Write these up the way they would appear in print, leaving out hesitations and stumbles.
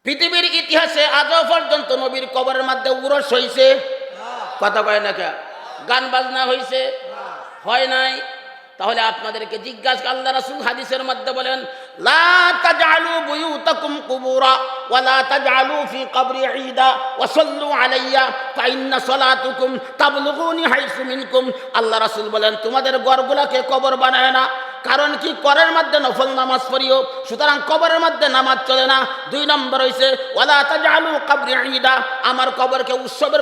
পৃথিবীর ইতিহাসে আজও পর্যন্ত নবীর কবরের মধ্যে উরস হইছে? কথা কয় না কে? গান বাজনা হইছে? হয় নাই। তাহলে আপনাদেরকে জিজ্ঞাসা, আল্লাহ রাসূল হাদিসের মধ্যে বলেন, লা তাজআলু বুয়ুতাকুম কুবুরা ওয়া লা তাজআলু ফি কবরি ঈদা ওয়া সাল্লু আলাইয়া ফা ইন্না সালাতুকুম তাবলুগুনি হাইসু মিনকুম। আল্লাহ রাসূল বলেন, তোমাদের ঘরগুলোকে কবর বানায় না। কারণ কি? কবরের মধ্যে নফল নামাজ পড়িও, সুতরাং কবরের মধ্যে নামাজ চলে না। 2 নম্বর হইছে ওয়ালা তাজআলু কবরি ঈদা, আমার কবরকে উৎসবে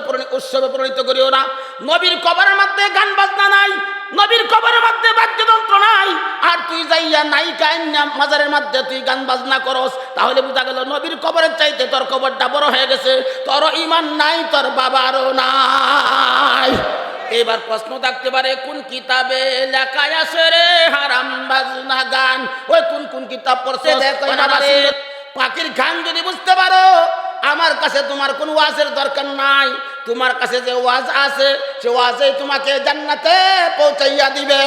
পরিণত করিও না। নবীর কবরের মধ্যে গান বাজনা নাই, নবীর কবরের মধ্যে বাদ্যযন্ত্র নাই, আর তুই যাইয়া নায়িকা আইনা মাজারের মধ্যে তুই গান বাজনা করস, তাহলে বোঝা গেল নবীর কবরের চাইতে তোর কবরটা বড় হয়ে গেছে। তোর ঈমান নাই, তোর বাবারও নাই। এবার প্রশ্ন থাকতে পারে, কোন কিতাবে লেখা আছে রে হারাম বাজনা গান? ওই কোন কিতাব পড়ছে দেখো। পাখির গান যদি বুঝতে পারো, আমার কাছে তোমার কোন ওয়াজের দরকার নাই। তোমার কাছে যে ওয়াজ আছে, সে ওয়াজে তোমাকে জান্নাতে পৌঁছাইয়া দিবে।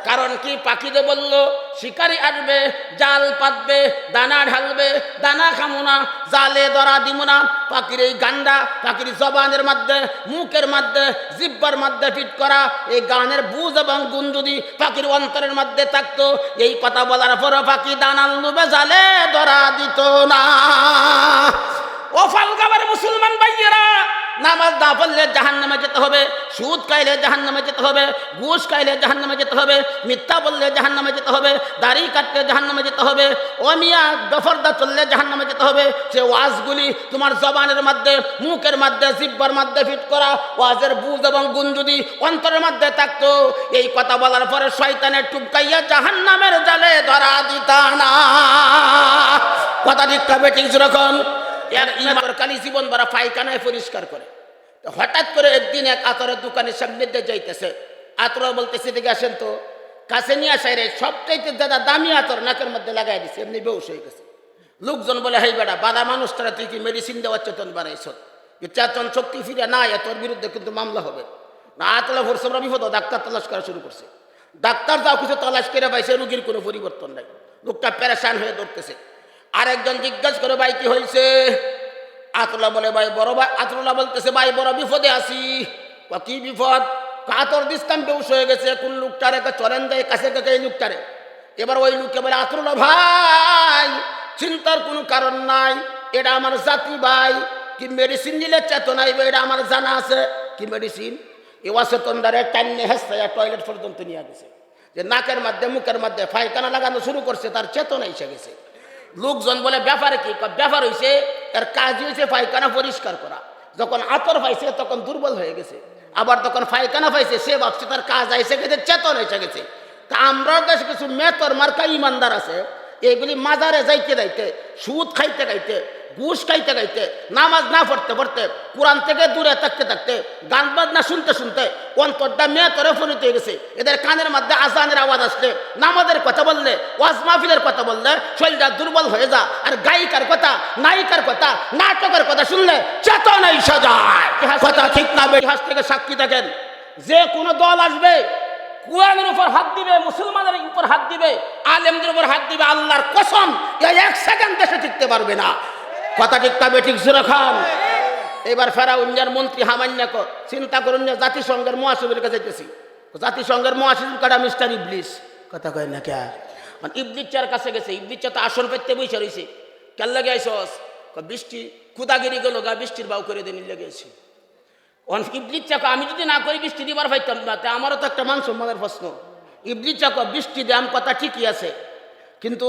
কারণ কি? পাখি যে বললো শিকারি আসবে, জাল পাতবে, দানা ঢালবে, দানা খামো না, জালে ধরা দিব না। পাখির এই গানটা পাখির জবানের মধ্যে, মুখের মধ্যে, জিব্বার মধ্যে ফিট করা এই গানের বুঝ এবং গুণ যদি পাখির অন্তরের মধ্যে থাকতো, এই কথা বলার পর পাখি দানা লুবে জালে ধরা দিত না। ও ফালগাবার মুসলমান ভাইয়েরা, নামাজ না পড়লে জাহান্নামে যেতে হবে, সুদ খাইলে জাহান্নামে যেতে হবে, ঘুষ খাইলে জাহান্নামে যেতে হবে, মিথ্যা বললে জাহান্নামে যেতে হবে, দাড়ি কাটলে জাহান্নামে যেতে হবে, ও মিয়া দফরদা চললে জাহান্নামে যেতে হবে। সে ওয়াজগুলি তোমার জবানের মধ্যে, মুখের মধ্যে, জিব্বার মধ্যে ফিট করা ওয়াজের বুঝ এবং গুণ যদি অন্তরের মধ্যে থাকতো, এই কথা বলার পরে শয়তানের টুপকাইয়া জাহান্নামের জালে ধরা দিতা না। কথা ঠিক তবে ঠিক যেরকম কালী জীবন ভরা পায়খানায় পরিষ্কার করে। হঠাৎ করে একদিন এক আতরের দোকানের সামনে দিয়ে যাইতেছে, আতর বলতেছে দিকে আসেন তো, কাছে নিয়ে আসাই রে সবচাইতে দাদা দামি আতর নাকের মধ্যে লাগাই দিছে, এমনি বেউস হয়ে গেছে। লোকজন বলে, হেই বেটা বাদা মানুষটারা তুই কি মেডিসিন দেওয়ার চেতন বানাইছ? চেতন শক্তি ফিরে না, তোর বিরুদ্ধে কিন্তু মামলা হবে না। আতলা ভরসা বিপদ, ডাক্তার তলাশ করা শুরু করছে। ডাক্তার যাও কিছু তলাশ করে পাইছে, রুগীর কোনো পরিবর্তন নাই। লোকটা প্যারেশান হয়ে ধরতেছে। আরেকজন জিজ্ঞাসা করে, ভাই কি হয়েছে? আতলা বলে, ভাই বড় ভাই। আতলা বলতেছে, ভাই বড় বিপদে আছি। কি বিপদ? আতর দিস্তাম বেউস হয়ে গেছে। কোন লোকটারে চলেন যায় কাছে কাছে এই লোকটারে। এবার ওই লোককে বলে, আতলা ভাই চিন্তার কোনো কারণ নাই, এটা আমার জাতি ভাই। কি মেডিসিন দিলে চেতন আইবে এটা আমার জানা আছে। কি মেডিসিন? এ অচেতন দ্বারা টাইনে হেসে টয়লেট পর্যন্ত নিয়ে গেছে, যে নাকের মধ্যে মুখের মধ্যে পায়খানা লাগানো শুরু করছে, তার চেতনা এসে গেছে। লোকজন বলে, ব্যাপারে কি? ব্যাপার হয়েছে তার কাজ হয়েছে পায়খানা পরিষ্কার করা। যখন আতর পাইছে তখন দুর্বল হয়ে গেছে, আবার তখন পায়খানা পাইছে সে ভাবছে তার কাজ এসে গেছে, চেতন এসে গেছে। তা আমরাও দেশে কিছু মেতর মার্কা ইমানদার আছে, এইগুলি মাজারে যাইতে যাইতে, সুদ খাইতে খাইতে, ঘুষ খাইতে খাইতে, নামাজ না পড়তে পড়তে, কোরআন থেকে দূরে থাকতে থাকতে, গান বাজনা শুনতে শুনতে অন্তরটা মেতরে পরিণত হয়ে গেছে। এদের কানের মধ্যে আজানের আওয়াজ আসলে, নামাজের কথা বললে, ওয়াজ মাহফিলের কথা বললে শরীরটা দুর্বল হয়ে যা। আর গায়িকার কথা, নায়িকার কথা, নাটকের কথা শুনলে চেতনাই সাজায়। কথা ঠিক না? ইতিহাস থেকে সাক্ষী থাকেন, যে কোনো দল আসবে কোরআনের উপর হাত দিবে, মুসলমানের উপর হাত দিবে, আলেমদের উপর হাত দিবে, আল্লাহর কসম এক সেকেন্ড দেশে টিকতে পারবে না। কথা ঠিক তবে ঠিক জোরে খান। এবার ফেরাউনের মন্ত্রী হামান্যাকে চিন্তা করুন, জাতিসংঘের মহাসচিবের কাছে যেতেছি। জাতিসংঘের মহাসচিব কাটা মিস্টার ইবলিস। কথা কয় না কে? ইবলিস চার কাছে গেছে। ইবলিস চা তো আসন পেতে বসে রয়েছে। কেন লাগে আইসস? বৃষ্টি কুদাগিরি গেল গা, বৃষ্টির বাউ করে দিয়ে লেগেছে। ইবলিস চাক, আমি যদি না করি বৃষ্টি দিবার পাইতাম না, তা আমারও তো একটা মান সম্মানের প্রশ্ন। ইবলিস চাক, বৃষ্টি দাম কথা ঠিকই আছে, কিন্তু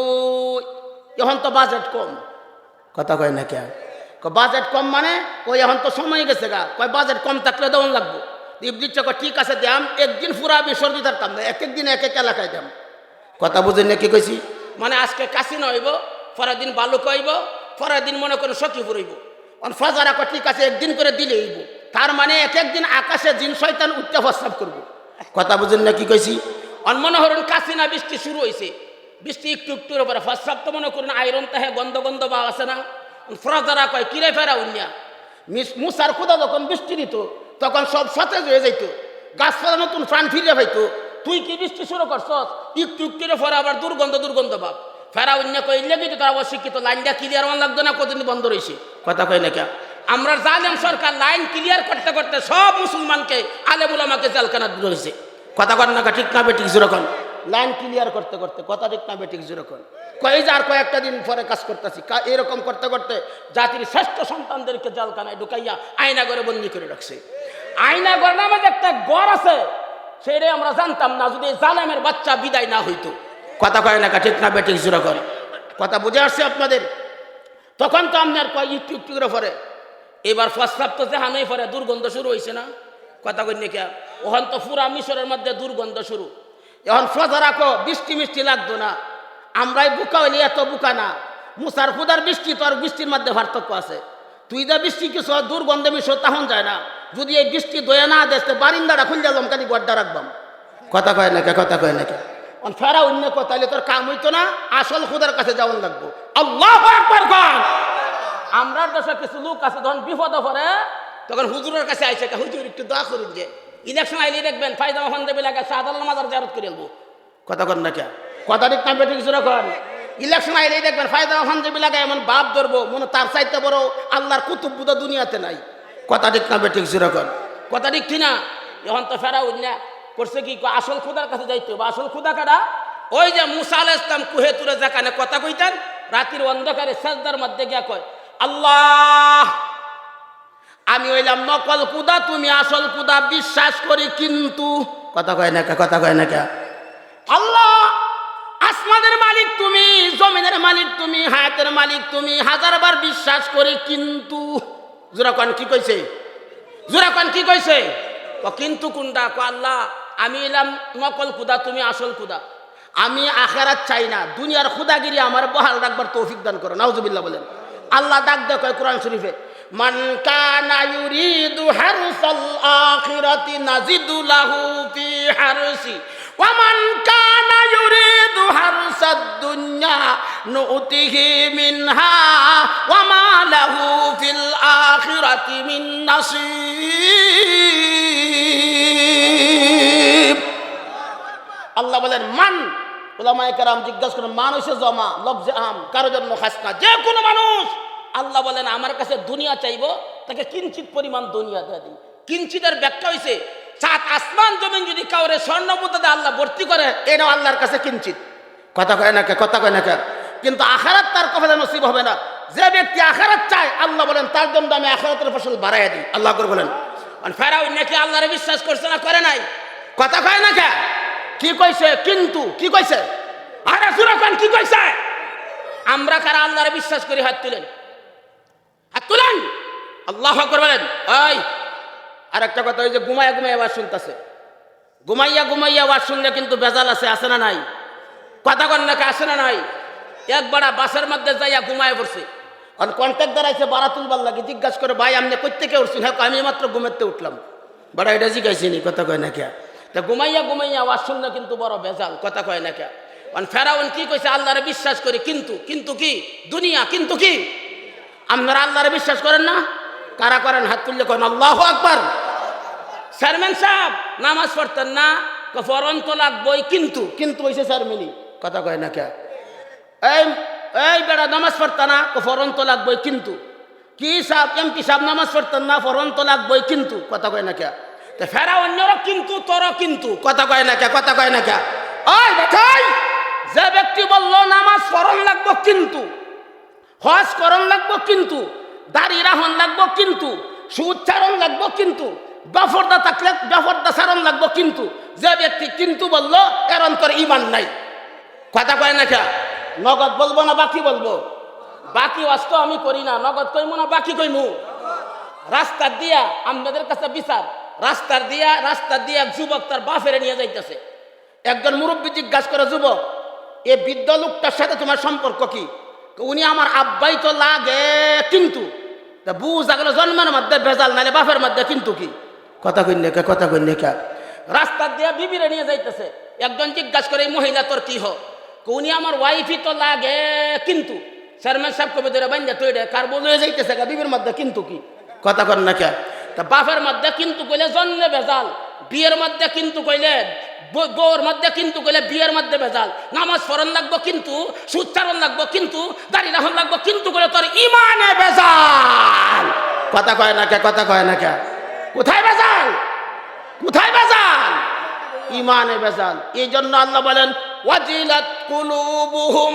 এখন তো বাজেট কম। কথা কয় না কে? বাজেট কম মানে ওই এখন তো সময় গেছে গা, কয় বাজেট কম থাকলে দেওয়ান লাগবো। ইবলিস চাক, ঠিক আছে দাম, একদিন পুরা বিসর্জি থাকতাম না, এক একদিন এক এক এলাকায় দাম। কথা বুঝেন না কি কইছি? মানে আজকে কাশিনা হইব, পরের দিন বালুকা হইব, পরের দিন মনে করেন সখীপুর হইব। ফজর আঁকা ঠিক আছে একদিন করে দিলে হইব, তার মানে এক একদিন আকাশে জিন শয়তান উঠতে প্রস্তাব করবো। কথা বুঝেন না কি কইছি? মনে হরুন কাশিনা বৃষ্টি শুরু হয়েছে, বৃষ্টি একটু একটুর উপরে প্রস্তাব তো মনে করুন আয়রন তাহে গন্ধ গন্ধ বা আছে না। ফজরা কয় কিরে ফেরা উনিয়া মুসার খুদা যখন বৃষ্টি দিত তখন সব সতেজ হয়ে যাইত, গাছপালা নতুন প্রাণ ফিরে পাইতো। তুই কি বৃষ্টি শুরু করছস? একটু একটুর পরে আবার দুর্গন্ধ দুর্গন্ধ ভাব। ফেরাউন কইলে কিন্তু তারা অশিক্ষিত, লাইনটা ক্লিয়ার হওয়া লাগতো না, কতদিন বন্ধ রয়েছে, কথা কয় না কে। আমরা জানেন সরকার লাইন ক্লিয়ার করতে করতে সব মুসলমানকে আলেম উলামাকে জেলখানা ধরেছে, কথা কন না, ঠিক না বেঠিক যেরকম লাইন ক্লিয়ার করতে করতে, কথা ঠিক না বেঠিক যেরকম কই যে আর কয়েকটা দিন পরে কাজ করতেছি, এরকম করতে করতে জাতির শ্রেষ্ঠ সন্তানদেরকে জেলখানায় ঢুকাইয়া আয়না ঘরে বন্দি করে রাখছে। আয়না ঘর নামে যে একটা ঘর আছে সেটাই আমরা জানতাম না যদি জালেমের বাচ্চা বিদায় না হইতো, কথা কয় না ঠিক না বেঠিক যেরকম, কথা বুঝে আসছে আপনাদের। তখন তো আপনার কয় একটু একটু করে পরে, এবার প্রস্তাব তো জাহানোই পরে দুর্গন্ধ শুরু হয়েছে না, কথা কই না কে। ওখান তো পুরা মিশরের মধ্যে দুর্গন্ধ শুরু। এখন ফজা রাখো, বৃষ্টি মিষ্টি লাগতো না, আমরাই বুকা হইলে এত বুকা না। মুসার খুদার বৃষ্টি তো আর বৃষ্টির মধ্যে পার্থক্য আছে। তুই যা বৃষ্টি কিছু দুর্গন্ধে মিশর তখন যায় না। যদি এই বৃষ্টি দয়া না দেখতে বারিন্দাটা খুললে লমকানি গড্ডা রাখবাম, কথা কয় না কে, কথা কয় না কে। ফেরা অন্য কথা তাহলে তোর কাম হইতো না, আসল খুদার কাছে যাওয়ান লাগবো। আল্লাহু আকবার কর। আমরা দেশে কিছু লোক আছে যখন বিপদ পড়ে তখন হুজুরের কাছে আইসে, হুজুর একটু দোয়া করুন, যে ইলেকশন আইলে দেখবেন ফায়দা হন্দেবে লাগে সাদাল মাজার জিয়ারত করে আলবো, কথা কন না কে, কথা ঠিক না বেঠিক যেরকম। ইলেকশন আইলেই দেখবেন ফায়দা হন্দেবে লাগে এমন বাপ ধরবো মনে তার চাইতে বড় আল্লাহর কুতুব বুদা দুনিয়াতে নাই, কথা ঠিক না বেঠিক যেরকম, কথা ঠিক না। এখন তো ফেরাউন না করছে কি, আসল খুদার কাছে যাইতে হবে। আসল খুদা কারা? ওই যে মুসা আলাইহিস সালাম কুহে তুরে যেখানে কথা কইতেন, রাতের অন্ধকারে সাজদার মধ্যে গিয়া কয়, আল্লাহ আমি হইলাম নকল খুদা, তুমি আসল খুদা বিশ্বাস করি কিন্তু, কথা কয় না কে, কথা কয় না কে। আল্লাহ আসমানের মালিক তুমি, জমিনের মালিক তুমি, হায়াতের মালিক তুমি, হাজারবার বিশ্বাস করি কিন্তু, জোরাকান কি কইছে, জোরাকান কি কইছে, কিন্তু কোনটা? আল্লাহ আমি এলাম নকল খুদা, তুমি আসল খুদা, আমি আখিরাত চাই না, দুনিয়ার খুদাগিরি আমার বহাল রাখবার তৌফিক দান করো, নাউজুবিল্লাহ বলেন। আল্লাহ ডাক দেয় কয় কোরআন শরীফে, মান কানা ইউরিদু হারসাল আখিরাতি নাজিদু লাহু ফি হারসি ওয়া মান কানা ইউরিদু হারসাদ দুনিয়া নুতিহি মিনহা ওয়া মা লাহু ফিল আখিরাতি মিন নাসিব। আল্লাহ বলেন মান, উলামায়ে কেরাম জিজ্ঞাসা করেন মান হইছে জমা, লফজে আম, কারো জন্য খাস না, যে কোনো মানুষ। আল্লাহ বলেন আমার কাছে দুনিয়া চাইবো, তাকে কিঞ্চিত পরিমাণ দুনিয়া দিয়ে দিই। কিঞ্চিতের ব্যাখ্যা হইছে সাত আসমান জমিন যদি কাউরে স্বর্ণ মুদ্রা দিয়ে আল্লাহ ভর্তি করে, এটাও আল্লাহর কাছে কিঞ্চিত, কথা কয় না কে, কথা কয় না কে। কিন্তু আখিরাত তার কপালে নসিব হবে না। যে ব্যক্তি আখিরাত চায় আল্লাহ বলেন তার জন্য আমি আখিরাতের ফসল বাড়াইয়া দিই, আল্লাহ করে বলেন। ফেরাউন নাকি আল্লাহরে বিশ্বাস করছে না, করে নাই, কথা কয় না কে, কি কইছে কিন্তু, কি কইছে, আরে সুরাকান কি কইছে। আমরা কারা আল্লাহরে বিশ্বাস করি, হাত তুলেন, হাত তুলেন, আল্লাহু আকবার বলেন। ওই আর একটা কথা, ওই যে ঘুমাইয়া ঘুমাইয়া আওয়াজ শুনতেছে, ঘুমাইয়া ঘুমাইয়া আওয়াজ শুনলে কিন্তু বেজাল আছে, আছে না নাই, কথা কন নাকি, আছে না নাই। একবার বাসের মধ্যে যাইয়া ঘুমায় পড়ছে, কন্ট্রাক্টর আছে ভাড়া তুলবার লাগে, জিজ্ঞাসা করে ভাই আপনি কোত্থেকে উঠছেন, হ্যাঁ আমি মাত্র ঘুমাতে উঠলাম, বড় এটা জিজ্ঞাসি নি, কথা কয় না কে। তা ঘুমাইয়া ঘুমাইয়া আওয়াজ শুনলে কিন্তু বড় বেজাল, কথা কয় না কে। ফেরাউন কি কইছে, আল্লাহরে বিশ্বাস করি কিন্তু, কিন্তু কি দুনিয়া, কিন্তু কি। আপনারা আল্লাহরে বিশ্বাস করেন না, কারা করেন হাত তুললে করেন আল্লাহু আকবার। চেয়ারম্যান সাহেব নামাজ পড়তেন না, ফরন তো লাগবই কিন্তু, কিন্তু হইছে চেয়ারম্যানই, কথা কয় না কে। এই এই বেড়া নামাজ পড়তেন না, ফরন তো লাগবই কিন্তু, কি সাহেব এমপি সাহেব নামাজ পড়তেন না, ফরন তো লাগবই কিন্তু, কথা কয় না কে। ফেরাউনেরও কিন্তু, তোরও কিন্তু, কথা কয় না কে, কথা কয় না কে। ওই দেখাই যে ব্যক্তি বললো নামাজ ফরন লাগবো কিন্তু, হজ করণ লাগবো কিন্তু, দাড়ি রাহন লাগবো কিন্তু, সুদ চারণ লাগবো কিন্তু, বেফরদা থাকলে বেফরদা চারণ লাগবো কিন্তু, যে ব্যক্তি কিন্তু বললো এর অন্তরে ঈমান নাই, কথা কয় না কে। নগদ বলবো না বাকি বলবো, বাকি ওয়াজ আমি করি না, নগদ কইমু না বাকি কইমু। রাস্তা দিয়া আমাদের কাছে বিচার, রাস্তা দিয়া যুবক তার বাপেরে নিয়ে যাইতেছে, একজন মুরব্বী জিজ্ঞাসা করে, যুবক এ বৃদ্ধ লোকটার সাথে তোমার সম্পর্ক কি? উনি আমার আব্বাই তো লাগে কিন্তু, বুঝা গেল জন্মের মধ্যে ভেজাল, নাহলে বাপের মধ্যে কিন্তু কি, কথা কই না কে, কথা কই না কে। রাস্তা দিয়া বিবিরে নিয়ে যাইতেছে, একজন জিজ্ঞাসা করে এই মহিলা তোর কি হয়? উনি আমার ওয়াইফই তো লাগে কিন্তু, চেয়ারম্যান সাহেব কবে ধরে বান্ধা তুই কার বোঝ হয়ে যাইতেছে বিবির মধ্যে কিন্তু কি, কথা কর না কে। তা বাপের মধ্যে কিন্তু কইলে জন্মে ভেজাল, বিয়ের মধ্যে কিন্তু কইলে বউর মধ্যে কিন্তু গেলে বিয়ের মধ্যে ভেজাল, নামাজ পড়ন লাগবো কিন্তু, সুদ চারণ লাগবো কিন্তু, দাড়ি রাখন লাগবো কিন্তু করে তোর ইমানে ভেজাল। কথা কয় না কে, কথা কয় না কে? কোথায় ভেজাল, কোথায় ভেজাল? ইমানে ভেজাল। এই জন্য আল্লাহ বলেন ওয়াজিলাত কুলুবুহুম,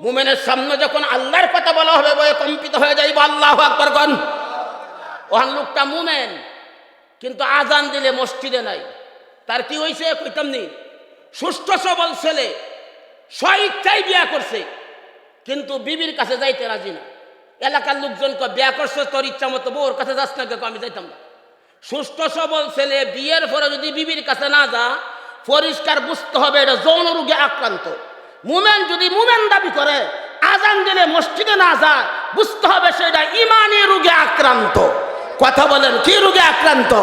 মুমিনের সামনে যখন আল্লাহর কথা বলা হবে বয়ে কম্পিত হয়ে যাইব। আল্লাহু আকবার কোন। ওহান লোকটা মুমিন কিন্তু আজান দিলে মসজিদে নাই, তার কি হয়েছে কইতাম নি? সুস্থ সবল ছেলে, স্বইচ্ছায় বিয়া করছে কিন্তু বিবির কাছে যাইতে রাজি না। এলাকার লোকজনকে বিয়া করছে তোর ইচ্ছা মতো, বউর কাছে যাস না, আমি যাইতাম না। সুস্থ সবল ছেলে বিয়ের পরে যদি বিবির কাছে না যা, পরিষ্কার বুঝতে হবে এটা যৌন রোগে আক্রান্ত। মুমেন যদি মুমেন দাবি করে আজান দিলে মসজিদে না যায়, বুঝতে হবে সেটা ইমানি রোগে আক্রান্ত। কথা বলেন কি রোগে আক্রান্ত?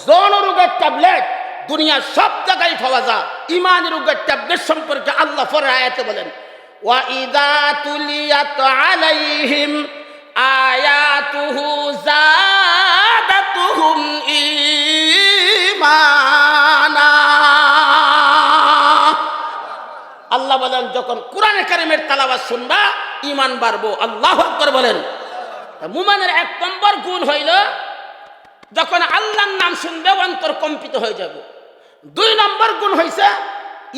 যৌন রোগের ট্যাবলেট দুনিয়ার সব জায়গায় পাওয়া যায়। ইমানি রোগের ট্যাবলেট সম্পর্কে আল্লাহ পরের আয়াতে বলেন ওয়া ইযা তুলিয়াত আলাইহিম আয়াতুহু যাদাতুহুম ঈমানা। আল্লাহ বলেন যখন কোরআনে কারিমের তেলাওয়াত শুনবা ঈমান বাড়বো। আল্লাহু আকবার বলেন। মুমিনের এক নম্বর গুণ হইল যখন আল্লাহর নাম শুনবে অন্তর কম্পিত হয়ে যাবে। দুই নম্বর গুণ হইছে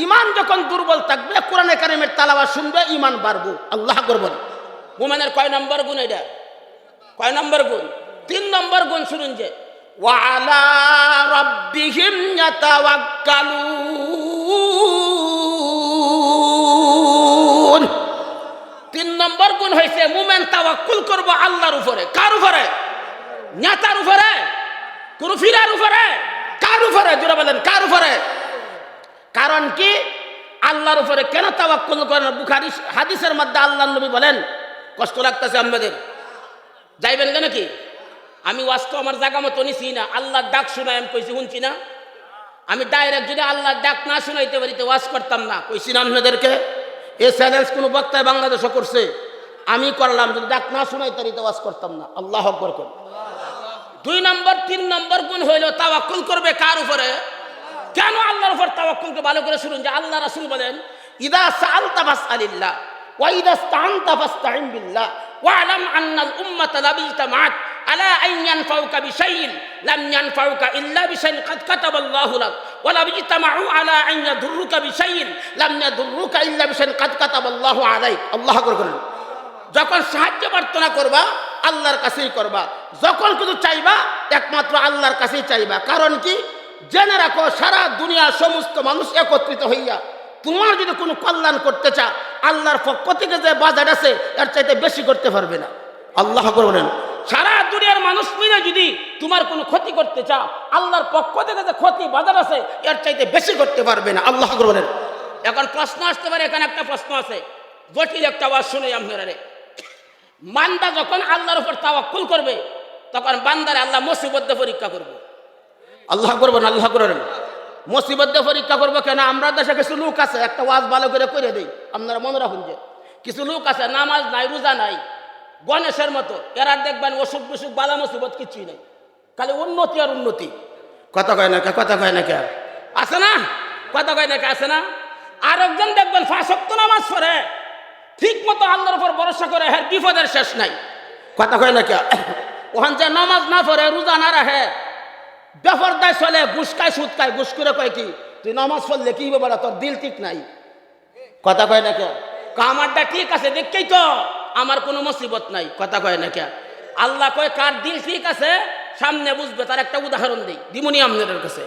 ঈমান যখন দুর্বল থাকবে কোরআনে কারিমের তেলাওয়াত শুনবে ঈমান বাড়বো। আল্লাহু আকবার বলেন। মুমিনের কয় নম্বর গুণ এটা? কয় নম্বর গুণ? তিন নম্বর গুণ শুনুন যে ওয়া আলা রাব্বিহিম ইয়াতাওয়াক্কালুন। তিন নম্বর গুণ হইছে মুমিন তাওয়াক্কুল করব আল্লাহর উপরে। কার উপরে? নেতার উপরে, কোন ফিরার উপরে? কার উপরে? জোরে বলেন কার উপরে? কারণ কি আল্লাহর উপরে কেন তাওয়াক্কুল করেন? বুখারী হাদিসের মধ্যে আল্লাহর নবী বলেন, কষ্ট লাগতেছে আমাদের, যাইবেন কেন কি? আমি ওয়াজ তো আমার জায়গা মতো নিছি না, আল্লাহর ডাক শুনাই আমি কইছি শুনছি না। আমি ডাইরেক্ট যদি আল্লাহর ডাক না শুনাইতে পারি তো ওয়াজ করতাম না, কইছি না আপনাদেরকে। এই চ্যালেঞ্জ কোনো বক্তায় বাংলাদেশে করছে, আমি করলাম, যদি ডাক না শুনাইতে পারি তো ওয়াজ করতাম না। আল্লাহু আকবার কোন। দুই নম্বর তিন নম্বর গুণ হইল তাওয়াক্কুল করবে কার উপরে? কেন আল্লাহর উপর তাওয়াক্কুলকে ভালো করে শুনুন যে আল্লাহ রাসূল বলেন ইদা সাআলতা ফাসআলিল্লাহ ওয়া ইদা ইসতাআনতা ফাসতাইন বিল্লাহ ওয়া'লাম আন্নাল উম্মাতা লা ইজতামাআত আলা আন ইয়ানফাউকা বিশাইইন লাম ইয়ানফাউকা ইল্লা বিশাইইন কাদ কাতাবাল্লাহু লাক ওয়া লা ইজতামাউ আলা আন ইয়াদুররুকা বিশাইইন লাম ইয়াদুররুকা ইল্লা বিশাইইন কাদ কাতাবাল্লাহু আলাইক। আল্লাহু আকবার বলেন। যখন সাহায্য প্রার্থনা করবা আল্লাহর কাছেই করবা, যখন কিছু চাইবা একমাত্র আল্লাহর কাছেই চাইবা। কারণ কি? জেনে রাখো সারা দুনিয়ার সমস্ত মানুষ একত্রিত হইয়া তোমার যদি কোনো কল্যাণ করতে চা, আল্লাহর পক্ষ থেকে যে বাজেট আছে এর চাইতে বেশি করতে পারবে না। আল্লাহু আকবার বলেন। সারা দুনিয়ার মানুষ মিলে যদি তোমার কোনো ক্ষতি করতে চাও, আল্লাহর পক্ষ থেকে যে ক্ষতি বাজেট আছে এর চাইতে বেশি করতে পারবে না। আল্লাহু আকবার বলেন। এখন প্রশ্ন আসতে পারে, এখানে একটা প্রশ্ন আছে, জটিল একটা ওয়াজ শুনে আপনারা। বান্দা যখন আল্লাহর উপর তাওয়াক্কুল করবে তখন বান্দারে আল্লাহ মুসিবত পরীক্ষা করবে। আল্লাহ আকবার বলেন। আল্লাহ আকবার বলেন। মুসিবত পরীক্ষা করবো কেন? আমরা দেশে কিছু লোক আছে, একটা ওয়াজ ভালো করে দেই, আপনারা মনে রাখুন যে কিছু লোক আছে নামাজ নাই, রোজা নাই, গণেশের মতো, এরা দেখবেন অসুখ বিসুখ বালা মুসিবত কিছুই নাই, খালি উন্নতি আর উন্নতি। কথা কয় না কে? কথা কয় না কে? আছে না? কথা কয় না কে? আছে না? আর একজন দেখবেন 5 ওয়াক্ত নামাজ পড়ে, ঠিক মতো আল্লাহর উপর ভরসা করে, হ্যাঁ বিপদের শেষ নাই। কথা কয় না কে? ওখান যে নামাজ না পড়ে, রোজা না রাখে, বেফরদায় চলে, ঘুষ খায়, সুদ খায়, ঘুষ করে কয় কি তুই নামাজ পড়লে কি ব্যাপার, তোর দিল ঠিক নাই। কথা কয় না কে? আমারটা ঠিক আছে দেখেই তো আমার কোনো মুসিবত নাই। কথা কয় না কে? আল্লাহ কয় কার দিল ঠিক আছে সামনে বুঝবে, তার একটা উদাহরণ দিই, দিমুনি আপনাদের কাছে।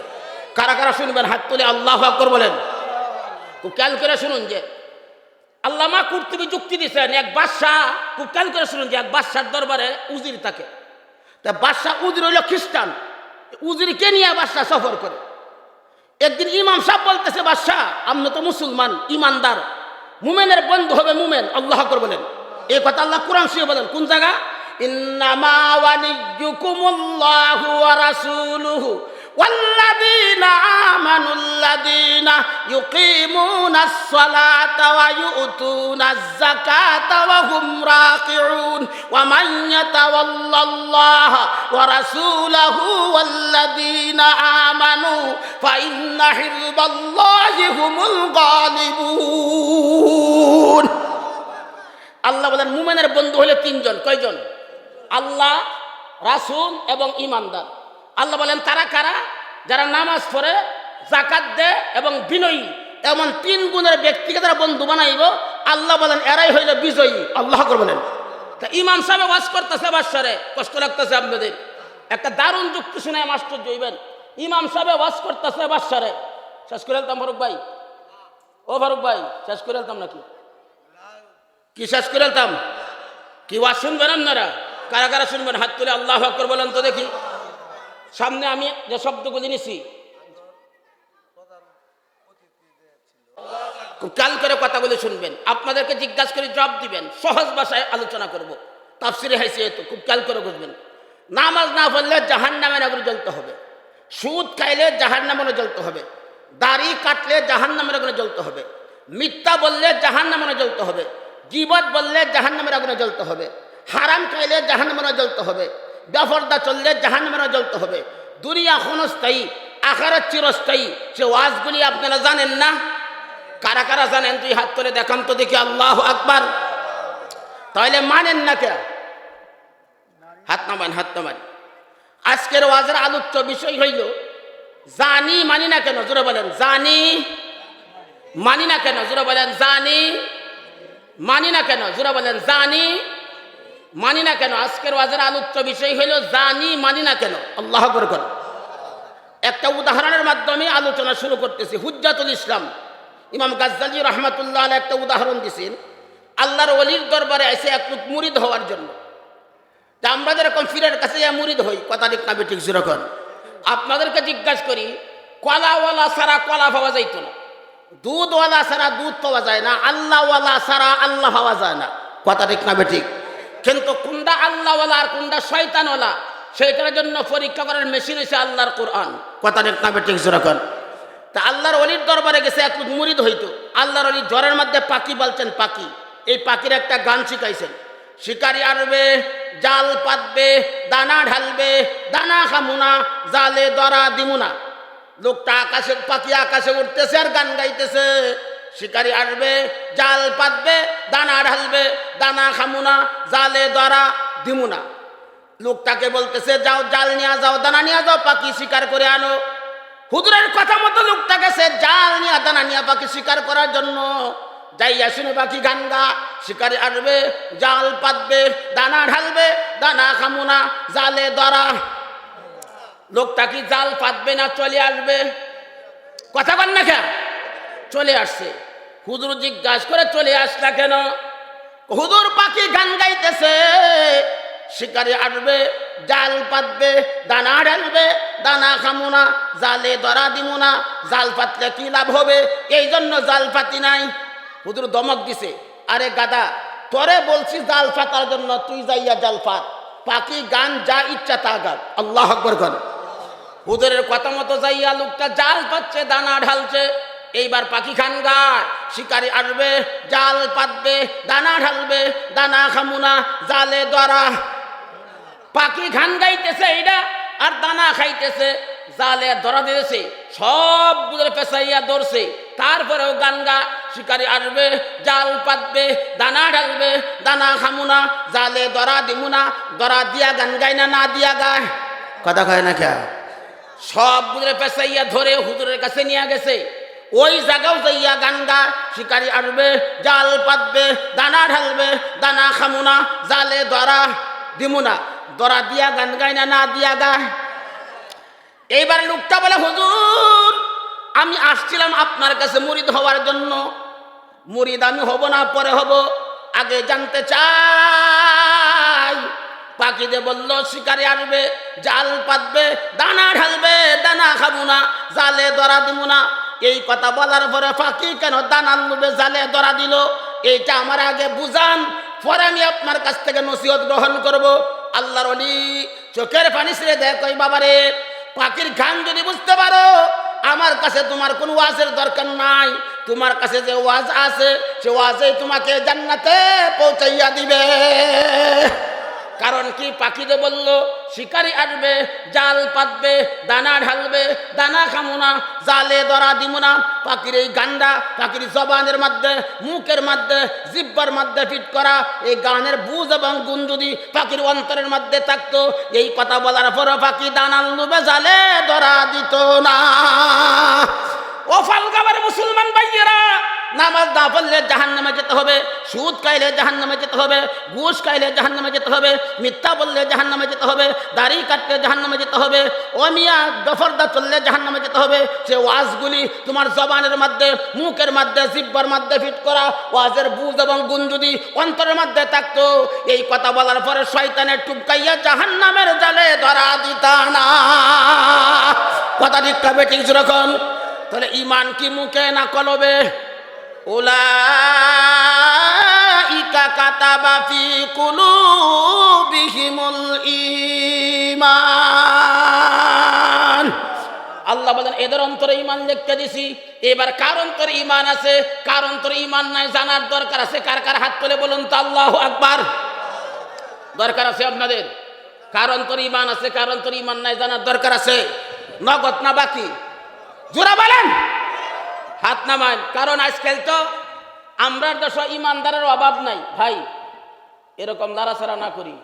কারা কারা শুনবেন হাত তুলে আল্লাহু আকবার বলেন। খুব খেয়াল করে শুনুন যে আল্লামা কুরতুবী যুক্তি দিচ্ছেন, এক বাদশাহ, খুব খেয়াল করে শুনুন যে এক বাদশার দরবারে উজির থাকে। তা বাদশাহ উজির হইল খ্রিস্টান, উজিরকে নিয়ে বাদশাহ সফর করে। একদিন ইমাম সাহেব বলতেছে, বাদশাহ আপনি তো মুসলমান, ইমানদার, মুমেনের বন্ধু হবে মুমেন। আল্লাহু আকবার বলেন। এই কথা আল্লাহ কোরআন শরীফে বলেন, কোন জায়গা? ইন্নামা ওয়ালিয়্যুকুমুল্লাহু ওয়া রাসূলুহু ওয়াল্লাযীনা আমানুল্লাযীনা ইউকিমুনাস সালাতা ওয়া ইউতুনাজ যাকাতা ওয়া হুম রাকিউন ওয়া মান ইয়াতাওয়াল্লাল্লাহা ওয়া রাসূলাহু ওয়াল্লাযীনা আমানু ফাইন্না হিজবাল্লাহি হুমুল গালিবুন। আল্লাহ বলেন মুমিনের বন্ধু হলো তিনজন। কয়জন? আল্লাহ, রাসূল এবং ঈমানদার। আল্লাহ বলেন তারা কারা? যারা নামাজ পড়ে, যাকাত দেয় এবং বিনয়ী, এমন তিন গুণের ব্যক্তিকে তারা বন্ধু বানাইব। আল্লাহ বলেন এরাই হইল বিজয়ী। আল্লাহ আকবার বলেন। তা ইমাম সাহেব ওয়াজ করতেছে বাসারে, কষ্ট লাগতেছে আপনাদের, একটা দারুণ যুক্তি শুনে আশ্চর্য হইবেন। ইমাম সাহেব ওয়াজ করতেছে বাসারে, শেষ করে আলতাম ফারুক ভাই, ও ফারুক ভাই শেষ করে আলতাম নাকি? কি শেষ করে আলতাম? কি ওয়াজ শুনবেন আপনারা? কারা কারা শুনবেন হাত তুলে আল্লাহু আকবার বলেন তো দেখি। সামনে আমি যে শব্দগুলি নিছি খুব খেয়াল করে কথাগুলি শুনবেন, আপনাদেরকে জিজ্ঞাসা করে জবাব দিবেন, সহজ ভাষায় আলোচনা করব। তাফসিরে হাইসিয়ত খুব খেয়াল করে বুঝবেন। নামাজ না পড়লে জাহান্নামের আগুনে জ্বলতে হবে, সুদ খাইলে জাহান্নামে জ্বলতে হবে, দাড়ি কাটলে জাহান্নামের আগুনে জ্বলতে হবে, মিথ্যা বললে জাহান্নামে জ্বলতে হবে, গীবত বললে জাহান্নামের আগুনে জ্বলতে হবে, হারাম খাইলে জাহান্নামে জ্বলতে হবে, বেপরদা চললে জাহান্নামে জ্বলতে হবে। দুনিয়া ক্ষণস্থায়ী, আখিরাত চিরস্থায়ী। সে ওয়াজগুলি আপনারা জানেন না? কারা কারা জানেন? তুই হাত তুলে দেখান তো দেখি। আল্লাহু আকবার। তাহলে মানেন না কে? হাত নামান, হাত নামান। আজকের ওয়াজের আলোচ্য বিষয় হইল জানি মানি না কেন? জোরে বলেন জানি মানি না কেন? জোরে বলেন জানি মানি না কেন? জোরে বলেন জানি মানি না কেন? আজকের ওয়াজের আলোচ্য বিষয় হইল জানি মানি না কেন। আল্লাহু আকবার কর। একটা উদাহরণের মাধ্যমে আলোচনা শুরু করতেছি। হুজ্জাতুল ইসলাম ইমাম গাজ্জালী রহমাতুল্লাহ আলাইহি একটা উদাহরণ দিয়েছেন। আল্লাহর ওলির দরবারে এসে এক লোক মুরিদ হওয়ার জন্য। তা আমরা যেরকম ফিরের কাছে মুরিদ হই, কথা ঠিক না বেঠিক সেরকম আপনাদেরকে জিজ্ঞাসা করি, কলাওয়ালা ছাড়া কলা পাওয়া যাইত না, দুধওয়ালা ছাড়া দুধ পাওয়া যায় না, আল্লাহওয়ালা ছাড়া আল্লাহ পাওয়া যায় না, কথা ঠিক না বেঠিক? কিন্তু কোনটা আল্লাহওয়ালা আর কোনটা শয়তানওয়ালা সেইটার জন্য পরীক্ষা করার মেশিন হয়েছে আল্লাহর কোরআন, কথা ঠিক না বেঠিক সেরকম? তা আল্লাহর ওলির দরবারে গেছে এক মুরিদ হইতো। আল্লাহর ওলি জ্বরের মধ্যে পাখি বলছেন, পাখি, এই পাখির একটা গান শিখাইছেন। শিকারি আসবে, জাল পাতবে, দানা ঢালবে, দানা খামুনা, জালে ধরা দিমুনা। লোকটা আকাশে, পাখি আকাশে উঠতেছে আর গান গাইতেছে। শিকারি আসবে, জাল পাতবে, দানা ঢালবে, দানা খামুনা, জালে ধরা দিমুনা। লোকটাকে বলতেছে যাও, জাল নিয়ে যাও, দানা নিয়ে যাও, পাখি শিকার করে আনো। হুজুরের কথা মতো লোকটা গেছে জাল নিয়ে, দানা নিয়ে পাখি শিকার করার জন্য। যাইয়া শুনে পাখি গান গা। শিকারি আসবে, জাল পাতবে, দানা ঢালবে, দানা খামুনা, জালে ধরা। লোকটা কি জাল পাতবে না চলে আসবে? কথা বল না কেন? চলে আসছে। হুজুর জিজ্ঞাসা করে চলে আসলা কেন? হুজুর পাখি গান গাইতেছে, শিকারি আসবে, জাল পাতবে, দানা ঢালবে, দানা খামুনা, জালে ধরা দিমুনা। জাল পাতলে কি লাভ হবে? এই জন্য জাল পাতি নাই। হুজুর দমক দিছে, আরে গাদা, তোরে বলছি জাল পাতার জন্য, তুই যাইয়া জাল পাত। পাখি গান যা ইচ্ছা তা গান। আল্লাহু আকবার কর। হুজুরের কথা মতো যাইয়া লোকটা জাল পাচ্ছে, দানা ঢালছে। এইবার পাখি খান গায়। শিকারি আসবে, জাল পাতবে, দানা ঢালবে, দানা খামুনা, জালে ধরা। পাখি গান গাইতেছে এইটা আর দানা খাইতেছে, জালে ধরা দিয়েছে, সব বুঝে পেঁচাইয়া ধরছে। তারপরেও গান গা। শিকারি আসবে, জাল পাতবে, দানা ঢালবে, দানা খামুনা, জালে ধরা দিমুনা। ধরা দিয়া গান গায় না, না দিয়া গায়? কথা কয় না কে? সব বুঝে পেঁচাইয়া ধরে হুজুরের কাছে নিয়ে গেছে। ওই জায়গাও যাইয়া গান গা। শিকারি আসবে, জাল পাতবে, দানা ঢালবে, দানা খামুনা, জালে ধরা দিমুনা। ধরা দিয়া গান গায় না, না দিয়া গায়? এইবার লোকটা বলে, হুজুর আমি আসছিলাম আপনার কাছে মুরিদ হওয়ার জন্য। মুরিদ আমি হব না, পরে হব, আগে জানতে চাই। পাখিতে বলল, শিকারি আসবে, জাল পাতবে, দানা ঢালবে, দানা খাবো না, জালে ধরা দিব না। এই কথা বলার পরে পাখি কেন দানা লুবে জালে ধরা দিল, এইটা আমার আগে বুঝান, পরে আমি আপনার কাছ থেকে নসিহত গ্রহণ করব। আল্লাহর ওলি চোখের পানি ছেড়ে দেয়, কই বাবারে, পাখির গান যদি বুঝতে পারো, আমার কাছে তোমার কোনো ওয়াজের দরকার নাই। তোমার কাছে যে ওয়াজ আছে, সে ওয়াজে তোমাকে জান্নাতে পৌঁছাইয়া দিবে। কারণ কি পাখিতে বলল শিকারি আসবে, জাল পাতবে, দানা ঢালবে, দানা খামো না, জালে ধরা দিব না। পাখির এই গান্ডা, পাখির জবানের মধ্যে, মুখের মধ্যে, জিব্বার মধ্যে ফিট করা এই গানের বুঝ এবং গুণ যদি পাখির অন্তরের মধ্যে থাকতো, এই কথা বলার পরও পাখি দানার লোভে জালে ধরা দিত না। ও ফালগাবার মুসলমান ভাইয়েরা, নামাজ না পড়লে জাহান্নামে যেতে হবে, সুদ খাইলে জাহান্নামে যেতে হবে, ঘুষ খাইলে জাহান্নামে যেতে হবে, মিথ্যা বললে জাহান্নামে যেতে হবে, দাড়ি কাটলে জাহান্নামে যেতে হবে, ও মিয়া দফরদা চললে জাহান্নামে যেতে হবে। সে ওয়াজগুলি তোমার জবানের মধ্যে, মুখের মধ্যে, জিব্বার মধ্যে ফিট করা ওয়াজের বুঝ এবং গুণ যদি অন্তরের মধ্যে থাকতো, এই কথা বলার পরে শয়তানের টুপকাইয়া জাহান্নামের জালে ধরা দিতা না। কথা ঠিক তবে ঠিক যেরকম। তাহলে ঈমান কি মুখে না কলবে? উলাইকা কাতাবা ফি কুলুবিহিমুল ঈমান। আল্লাহ বলেন এদের অন্তরে ঈমান লিখে দিছি। এবার কার অন্তরে ঈমান আছে, কার অন্তরে ঈমান নাই জানার দরকার আছে। কার কার হাত তুলে বলুন তো আল্লাহু আকবার। দরকার আছে আপনাদের? কার অন্তরে ঈমান আছে, কার অন্তরে ঈমান নাই জানার দরকার আছে। নগদ না বাকি? জোরা বলেন, হাত নামান। কারণ আজকাল তো আমরার দেশে ইমানদারের অভাব নাই ভাই, এরকম নাড়াচাড়া না করি,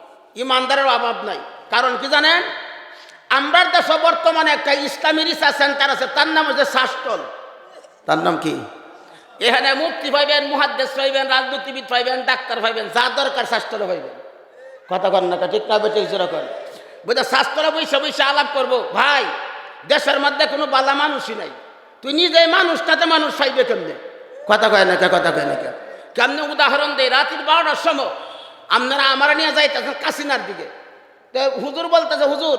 ইমানদারের অভাব নাই। কারণ কি জানেন, আমরার দেশে বর্তমানে একটা ইসলামী রিসার্চ সেন্টার আছে, তার নাম হচ্ছে শাসটল। তার নাম কি? এখানে মুফতি পাইবেন, মুহাদ্দিস পাইবেন, রাজনীতিবিদ পাইবেন, ডাক্তার পাইবেন, যা দরকার শাসটলে পাইবেন। কথা কন না, ঠিক না বেটে যেরকম বুঝে শাসটলে বৈশা বৈশা আলাপ করবো। ভাই দেশের মধ্যে কোনো বালা মানুষই নাই, তুই নিজে মানুষটাতে মানুষ পাইবে কেমনে? কথা কয় না কে, কথা কয় না কে। কেমনে উদাহরণ দেয়, রাতের 12টার সময় আপনারা আমার নিয়ে যাইতেছেন কাশিনার দিকে, তো হুজুর বলতেছে, হুজুর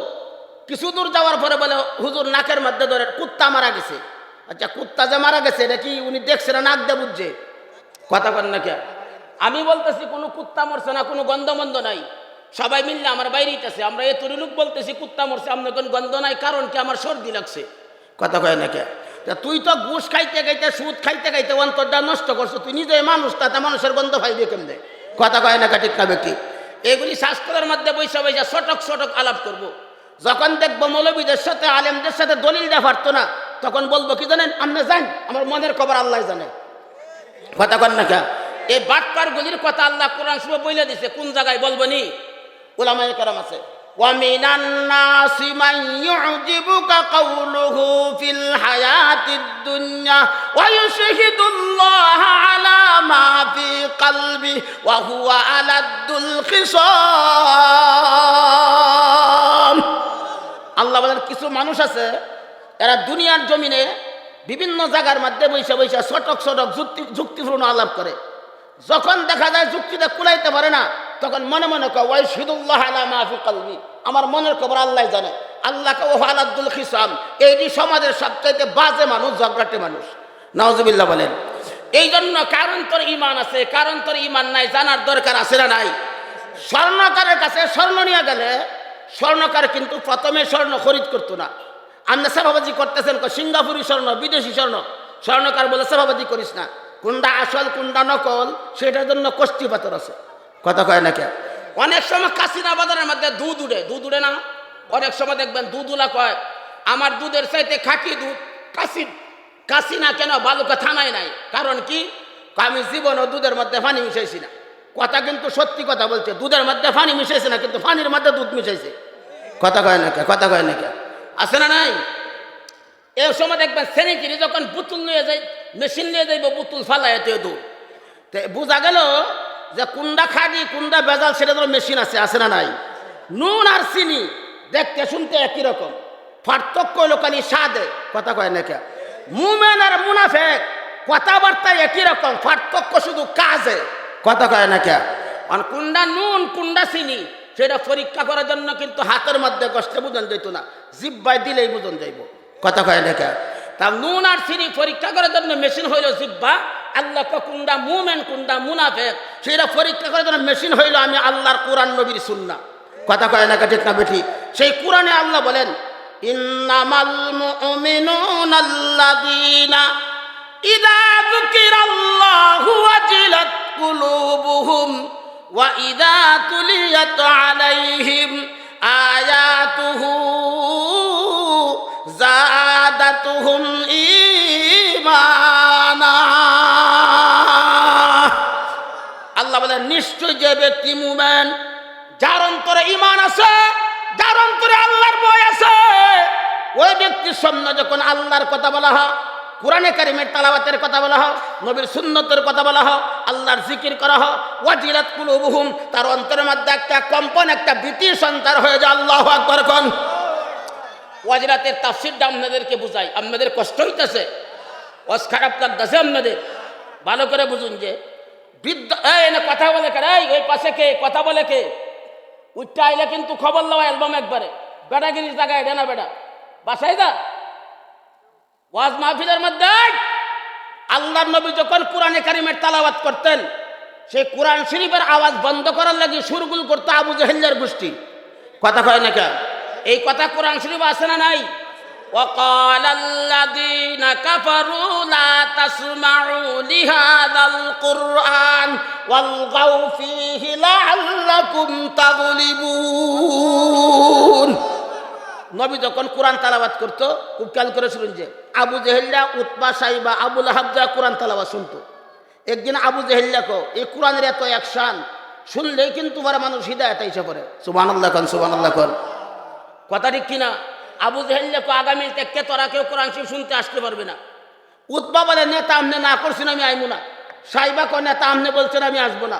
কিছু দূর যাওয়ার পরে বলে, হুজুর নাকের মধ্যে ধরে কুত্তা মারা গেছে। আচ্ছা কুত্তা যে মারা গেছে এটা কি উনি দেখছে না নাক দিয়ে বুঝছে? কথা কন না কে। আমি বলতেছি কোনো কুত্তা মরছে না, কোনো গন্ধমন্ধ নাই, সবাই মিললে আমার বাইরেইতেছে, আমরা এতরি লোক বলতেছি কুত্তা মরছে, আপনার কোন গন্ধ নাই, কারণ কি আমার সর্দি লাগছে। কথা কয় না কে। তুই তো ঘুষ খাইতে খাইতে, সুদ খাইতে খাইতে অন্তরটা নষ্ট করছো, তুই নিজে মানুষ, তাতে মানুষের গন্ধ পাইবে কেমনে? কথা কয় না ঠিক না ব্যক্তি। এগুলি শাস্ত্রের মধ্যে বৈশা বৈশা সটক সটক আলাপ করব। যখন দেখবো মৌলবীদের সাথে, আলেমদের সাথে দলিল দেওয়া পারতো না, তখন বলবো কি জানেন, আপনি জান আমার মনের খবর আল্লাহ জানে। কথা কন না কে। এই বাটপার গুলির কথা আল্লাহ কোরআন শরীফে বলে দিছে, কোন জায়গায় বলবো নি? উলামায়ে কেরাম আছে, وَمِنَ النَّاسِ مَن يُعْجِبُكَ قَوْلُهُ فِي الْحَيَاةِ الدُّنْيَا وَيُشْهِدُ اللَّهَ عَلَى مَا فِي قَلْبِهِ وَهُوَ أَلَدُّ الْخِصَامِ। আল্লাহ বলেন কিছু মানুষ আছে, এরা দুনিয়ার জমিনে বিভিন্ন জায়গার মধ্যে বৈশা বৈশা সটক সটক যুক্তিপূর্ণ আলাপ করে। যখন দেখা যায় যুক্তিটা কুলাইতে পারে না, তখন মনে মনে কয় ওয়াইশহিদুল্লাহ আলা মা ফি কলবি, আমার মনের খবর আল্লাহ জানে। আল্লাহকে ও আলাদুল খিসাম, এইটি সমাজের সবচাইতে বাজে মানুষ, ঝগড়াটে মানুষ। নাউজুবিল্লাহ বলেন। এই জন্য কারণ তোর ইমান আছে, কারণ তোর ইমান নাই জানার দরকার আছে না নাই? স্বর্ণকারের কাছে স্বর্ণ নিয়ে গেলে, স্বর্ণকার কিন্তু প্রথমে স্বর্ণ খরিদ করতো না। আপনি সেবাবাজি করতেছেন, সিঙ্গাপুরি স্বর্ণ, বিদেশি স্বর্ণ, স্বর্ণকার বলে সেবাবাজি করিস না, কোনটা আসল কোনটা নকল সেটার জন্য কষ্টি পাথর আছে। কথা কয় না কে। অনেক সময় কাশিনা বাজারের মধ্যে দুধ উঠে, দুধ উঠে না, অনেক সময় দেখবেন দুধুলা কয় আমার দুধের চাইতে খাঁটি দুধ। কাশিনা কেন বালুকা থানায় নাই, কারণ কি? আমি জীবনও দুধের মধ্যে পানি মিশাইছি না। কথা কিন্তু সত্যি কথা বলছে, দুধের মধ্যে পানি মিশাইছে না, কিন্তু পানির মধ্যে দুধ মিশাইছে। কথা কয় না কে, কথা কয় না কে, আছে না নাই? এই সময় দেখবেন সেনেকিরি যখন বুতুল নিয়ে যাই, মেশিন নিয়ে যাইব, বুতুল ফালায় দুধ, বোঝা গেল যে কুন্ডা খাঁটি কুন্ডা বেজাল, সেটা তো মেশিন আছে, আছে না নাই? নুন আর চিনি দেখতে শুনতে একই রকম, পার্থক্য হলো খালি স্বাদে। কথা কয় না কে। মুমিন আর মুনাফিক কথাবার্তায় একই রকম, পার্থক্য শুধু কাজে। কথা কয় না কে। কুন্ডা নুন কুন্ডা চিনি সেটা পরীক্ষা করার জন্য কিন্তু হাতের মধ্যে কষ্টে বুঝন যাইতো না, জিব্বায় দিলেই বুঝন যাইব। কথা কয় না কে। তা নুন আর চিনি পরীক্ষা করার জন্য মেশিন হইল জিব্বা। আল্লাহ কুন্ডা মুমিন কুন্ডা মুনাফিক সেটা পরীক্ষা করার জন্য মেশিন হইল আমি আল্লাহর কোরআন নবীর সুন্নাহ। কথা কয় না ঠিক না বেঠি? সেই কোরআনে আল্লাহ বলেন ইন্নামাল মুমিনুনা আল্লাযীনা ইযা যুকিরাল্লাহু ওয়াজিলাত কুলুবুহুম ওয়া ইযা তুলিয়াত আলাইহিম নিশ্চয় যে ব্যক্তি মুমিন, যার অন্তরে ঈমান আছে, যার অন্তরে আল্লাহর ভয় আছে, ওই ব্যক্তির সামনে যখন আল্লাহর কথা বলা হয়, কোরআনে কারিমের তেলাওয়াতের কথা বলা হয়, নবীর সুন্নতের কথা বলা হয়, আল্লাহর জিকির করা হয়, ওয়াজিলাত কুলুবুহুম, তার অন্তরের মধ্যে একটা কম্পন, একটা ভীতি সঞ্চার হয়ে যায়। আল্লাহু আকবার কোন। ওয়াজিলাতের তাফসীরটা আপনাদেরকে বুঝাই, আপনাদের কষ্ট হইতেছে, ওয়াজ খারাপ লাগতেছে আপনাদের, ভালো করে বুঝুন যে কথা বলে কে, ওই পাশে কে কথা বলে কে, উঠতে আইলে কিন্তু খবর লওয়া অ্যালবাম একবারে বেটাগিরির জায়গায় এটা না বেটা বাসায় দা। ওয়াজ মাহফিলের মধ্যে আল্লাহর নবী যখন কোরআনে কারিমের তেলাওয়াত করতেন, সেই কোরআন শরীফের আওয়াজ বন্ধ করার লাগি সুরগুল করতো আবু জাহেলের গোষ্ঠী। কথা কয় না কেন? এই কথা কোরআন শরীফ আছে না নাই? وقال الذين كفروا لا تسمعوا لهذا القرآن والغوا فيه لعلكم تغلبون। নবী যখন কোরআন তেলাওয়াত করতো, খুব খেয়াল করে শুনুন যে আবু জেহেল্লা, উতবা, সাইবা, আবু লাহাব যা কোরআন তেলাওয়াত শুনতো। একদিন আবু জেহেল্লা কো এই কোরআনের এত অ্যাকশন শুনলেই কিন্তু বড় মানুষ হিদায়াত আইসা পড়ে। সুবহানাল্লাহ কোন, সুবহানাল্লাহ কোন। কথা ঠিক কিনা? আবু জেহেল্লা কো আগামী থেকে তোরা কেউ কোরআন শরীফ শুনতে আসতে পারবে না। উতবা বলে নেতা আমনে না করছেন আমি আইমু না। সাইবা কো নেতা আমনে বলছেন আমি আসবো না।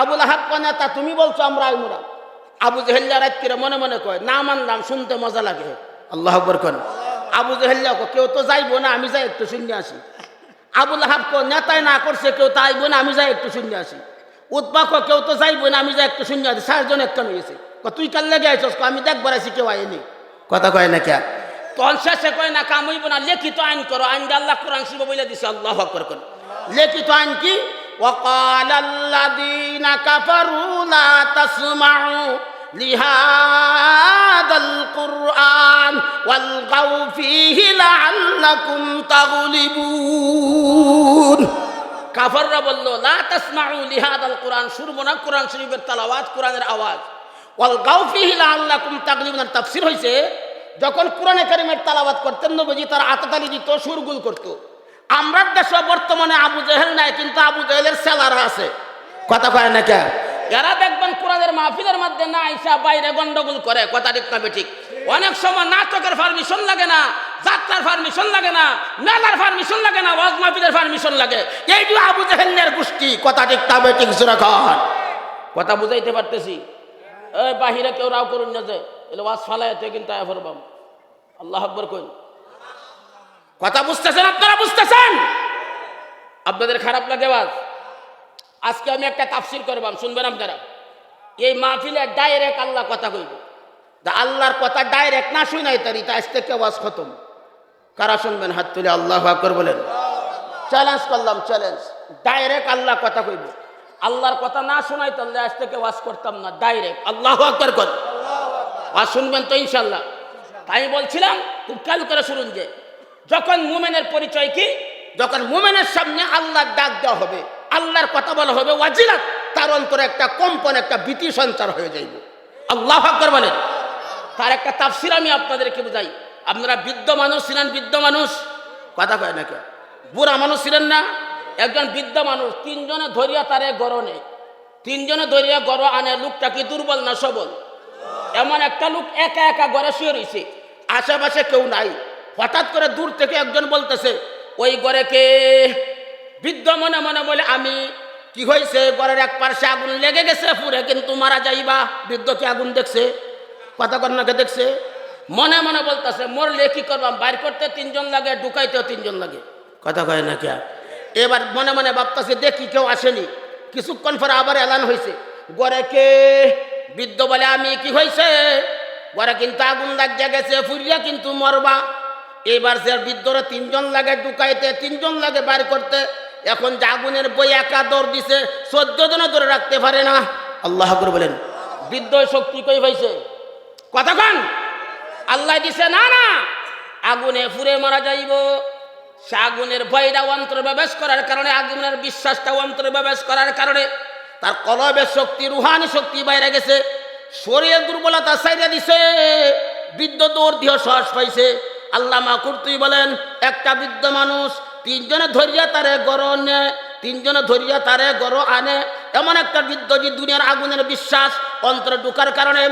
আবু লাহাব কো নেতা তুমি বলছো আমরা আইমু না। আবু জেহেল্লা রাত করে মনে মনে কয় না মানলাম, শুনতে মজা লাগে। আল্লাহু আকবার কোন। আবু জেহেল্লা কো কেউ তো যাইবো না, আমি যাই একটু শুনে আসি। আবু লাহাব কো নেতাই না করছে, কেউ তো আইবো না, আমি যাই একটু শুনে আসি। উতবা কো কেউ তো যাইবো না, আমি যাই একটু শুনে আসি। 4 জন একটা হয়েছে। তুই কাল লেগে আইছস? আমি দেখবার আছি কেউ আইনি। কথা কয় না কে? তখন শেষে কয় না কাম হইব না, লিখিত আইন করো। আইন দিয়ে আল্লাহ কোরআন শরীফে বলে দিছে। আল্লাহু আকবার কোন। লিখিত আইন কি? وقال الذين كفروا لا تسمعوا لهذا القرآن والغوا فيه لعلكم تغلبون। কাফাররা বলল লা তাসমাউ লিহাদাল কোরআন, শুনবো না কোরআন শরীফের তেলাওয়াত, কোরআনের আওয়াজ। ওয়াল গাউ ফিহি লাআল্লাকুম তাগলিবুন। তাফসীর হইছে যখন কোরআনে কারীমের তেলাওয়াত করতেন নবীজি তার আততালি দিত, সুরগুল করত। আমরা দেশে বর্তমানে আবু জেহেল নাই, কিন্তু আবু জেহেলের সেলারা আছে। কথা কয় না কে? এরা দেখবেন কোরআনের মাহফিলের মধ্যে না আইসা বাইরে গন্ডগোল করে। কথা ঠিক না বেঠিক? অনেক সময় নাটকের পারমিশন লাগে না, যাত্রার পারমিশন লাগে না, মেলার পারমিশন লাগে না, ওয়াজ মাহফিলের পারমিশন লাগে। এইটু আবু জেহেলের গোষ্ঠী। কথা ঠিক না বেঠিক? সুরাখান কথা বুঝাইতে পারতেছি? এই বাহিরে কেউ রাও করুন না যে এলে ওয়াজ ফালাইতে কিন্তু আয়া ফরবাম। আল্লাহু আকবার কই। কথা বুঝতেছেন? আপনারা বুঝতেছেন? আপনাদের খারাপ লাগে ওয়াজ? আজকে আমি একটা তাফসীর করবাম, শুনবেন আপনারা। এই মাহফিলে ডাইরেক্ট আল্লাহ কথা কইব। আল্লাহর কথা ডাইরেক্ট না শুনাই তারি তা আজ থেকে ওয়াজ খতম। কারা শুনবেন হাত তুলে আল্লাহু আকবার বলেন। চ্যালেঞ্জ করলাম, চ্যালেঞ্জ। ডাইরেক্ট আল্লাহ কথা কইব। আল্লাহর কথা না শোনাই তাহলে আজ থেকে ওয়াজ করতাম না, ডাইরেক্ট। আল্লাহু আকবার কর। ওয়াজ শুনবেন তো ইনশাআল্লাহ? তাই বলছিলাম, খুব খেয়াল করে শুনুন যে যখন মুমিনের পরিচয় কি, যখন মুমিনের সামনে আল্লাহর ডাক দেওয়া হবে, আল্লাহর কথা বলা হবে, ওয়াজিলাত, তার অন্তরে একটা কম্পন, একটা ভীতি সঞ্চার হয়ে যাইব। আল্লাহু আকবার বলেন। তার একটা তাফসীর আমি আপনাদেরকে বুঝাই। আপনারা বৃদ্ধ মানুষ ছিলেন, বৃদ্ধ মানুষ। কথা কয় না কেউ? বুড়া মানুষ ছিলেন না? একজন বৃদ্ধ মানুষ 3 জনে ধরিয়া তারে গড় নেয়। 3 জনে ধরিয়া গড় আনে। লোকটা কি দুর্বল না সবল? এমন একটা লোক একা একা গড়ে শুয়ে রয়েছে, আশেপাশে কেউ নাই। হঠাৎ করে দূর থেকে একজন বলতেছে ওই গড়ে কে? বৃদ্ধ মনে মনে বলে আমি। কি হয়েছে? গড়ের এক পাশে আগুন লেগে গেছে, পুরে কিন্তু মারা যাইবা। বৃদ্ধ কি আগুন দেখছে? কথা কন্যাকে দেখছে? মনে মনে বলতেছে মরলে কি করবাম, বাইর করতে 3 জন লাগে, ঢুকাইতেও 3 জন লাগে। কথা কয় না কে? এবার মনে মনে ভাবতেছে দেখি কেউ আসেনি। কিছুক্ষণ পরে আবার এলান হয়েছে, গড়ে কে? বৃদ্ধ বলে আমি। কি হয়েছে? গড়ে কিন্তু আগুন লাগিয়া গেছে, ফুরিয়া কিন্তু মরবা। এবার যে বৃদ্ধরা 3 জন লাগে ঢুকাইতে, 3 জন লাগে বাইর করতে। এখন যে আগুনের বই একা দৌড় দিছে, 14 জন ধরে রাখতে পারে না। আল্লাহু আকবার বলেন। বৃদ্ধ শক্তি কই পাইছে? কতক্ষণ আল্লাহ দিছে না না আগুনে পুড়ে মারা যাইব। সে আগুনের ভয়টা অন্তরে প্রবেশ করার কারণে, আগুনের বিশ্বাসটা অন্তরে প্রবেশ করার কারণে তার কলবের শক্তি, রুহানি শক্তি বাইরে গেছে, শরীরের দুর্বলতা ছাইড়া দিছে। বৃদ্ধ দৌড় দিয়ে শ্বাস পাইছে। আল্লামা কুরতুবী বলেন একটা বৃদ্ধ মানুষ 3 জনে ধরিয়া তারে গড় নেয়, তিনজনে ধরিয়া তারে গড় আনে। এমন একটা বৃদ্ধ যে দুনিয়ার আগুনের বিশ্বাস অন্তরে ঢুকার কারণে,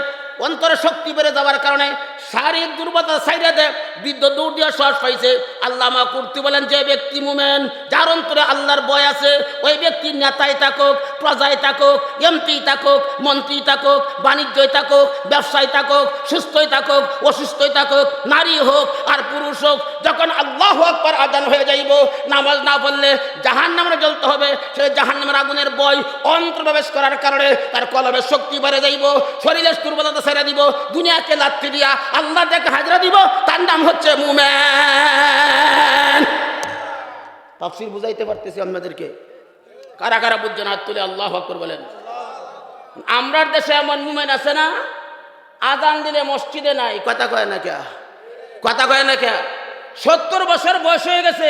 অন্তরে শক্তি বেড়ে যাওয়ার কারণে শারীরিক দুর্বলতা সাইডে দেয়, বৃদ্ধ দৌড় দিয়ে শ্বাস পাইছে। আল্লামা কুর্তি বলেন, যে ব্যক্তি মুমেন, যার অন্তরে আল্লাহর ভয় আছে, ওই ব্যক্তির নেতায় থাকুক, প্রজায় থাকুক, এমপি থাকুক, মন্ত্রী থাকুক, বাণিজ্যই থাকুক, ব্যবসায় থাকুক, সুস্থই থাকুক, অসুস্থই থাকুক, নারী হোক আর পুরুষ হোক, যখন আল্লাহু আকবার আজান হয়ে যাইব, নামাজ না পড়লে জাহান্নামে জ্বলতে হবে। সেই জাহান্নামের আগুনের ভয় অন্তর প্রবেশ করার কারণে তার কলমের শক্তি বেড়ে যাইব, শরীরের দুর্বলতা ছেড়ে দিব, দুনিয়াকে লাথি দিয়া আল্লাহ দেখে হাজরা দিব। তার নাম হচ্ছে মুমিন। তাফসীর বুঝাইতে পারতেছি আপনাদেরকে? কারা কারা বুঝছেন হাত তুলে আল্লাহু আকবার বলেন। আমরার দেশে এমন মুমিন আছে না, আজান দিলে মসজিদে নাই, কথা কয় না কে, কথা কয় না কে। 70 বছর বয়স হয়ে গেছে,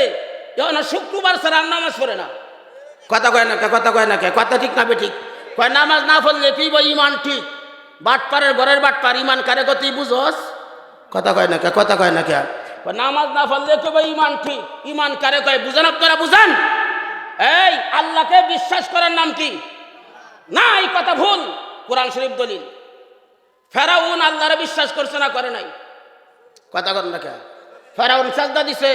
এখন শুক্রবার ছাড়া নামাজ পড়ে না, কথা কয় না কে, কথা কয় না কে, কথা ঠিক না ঠিক কয়। নামাজ না পড়লে কি বই ইমান ঠিক, বাটপারের ঘরের বাটপার, ইমান কারে তুই বুঝস, কথা কয় না কে, কথা কয় না কে। নামাজ না পড়লে কি বই ইমান ঠিক, ইমান কারে কয় বুঝেন আপনারা, বুঝেন? এই আল্লাহকে বিশ্বাস করার নাম কি? না, এই কথা ভুল। কোরআন শরীফ দলিল। ফেরাউন আল্লাহরে বিশ্বাস করছে না করে নাই, কথা কর না কে। ফেরাউন সাজদা দিছে,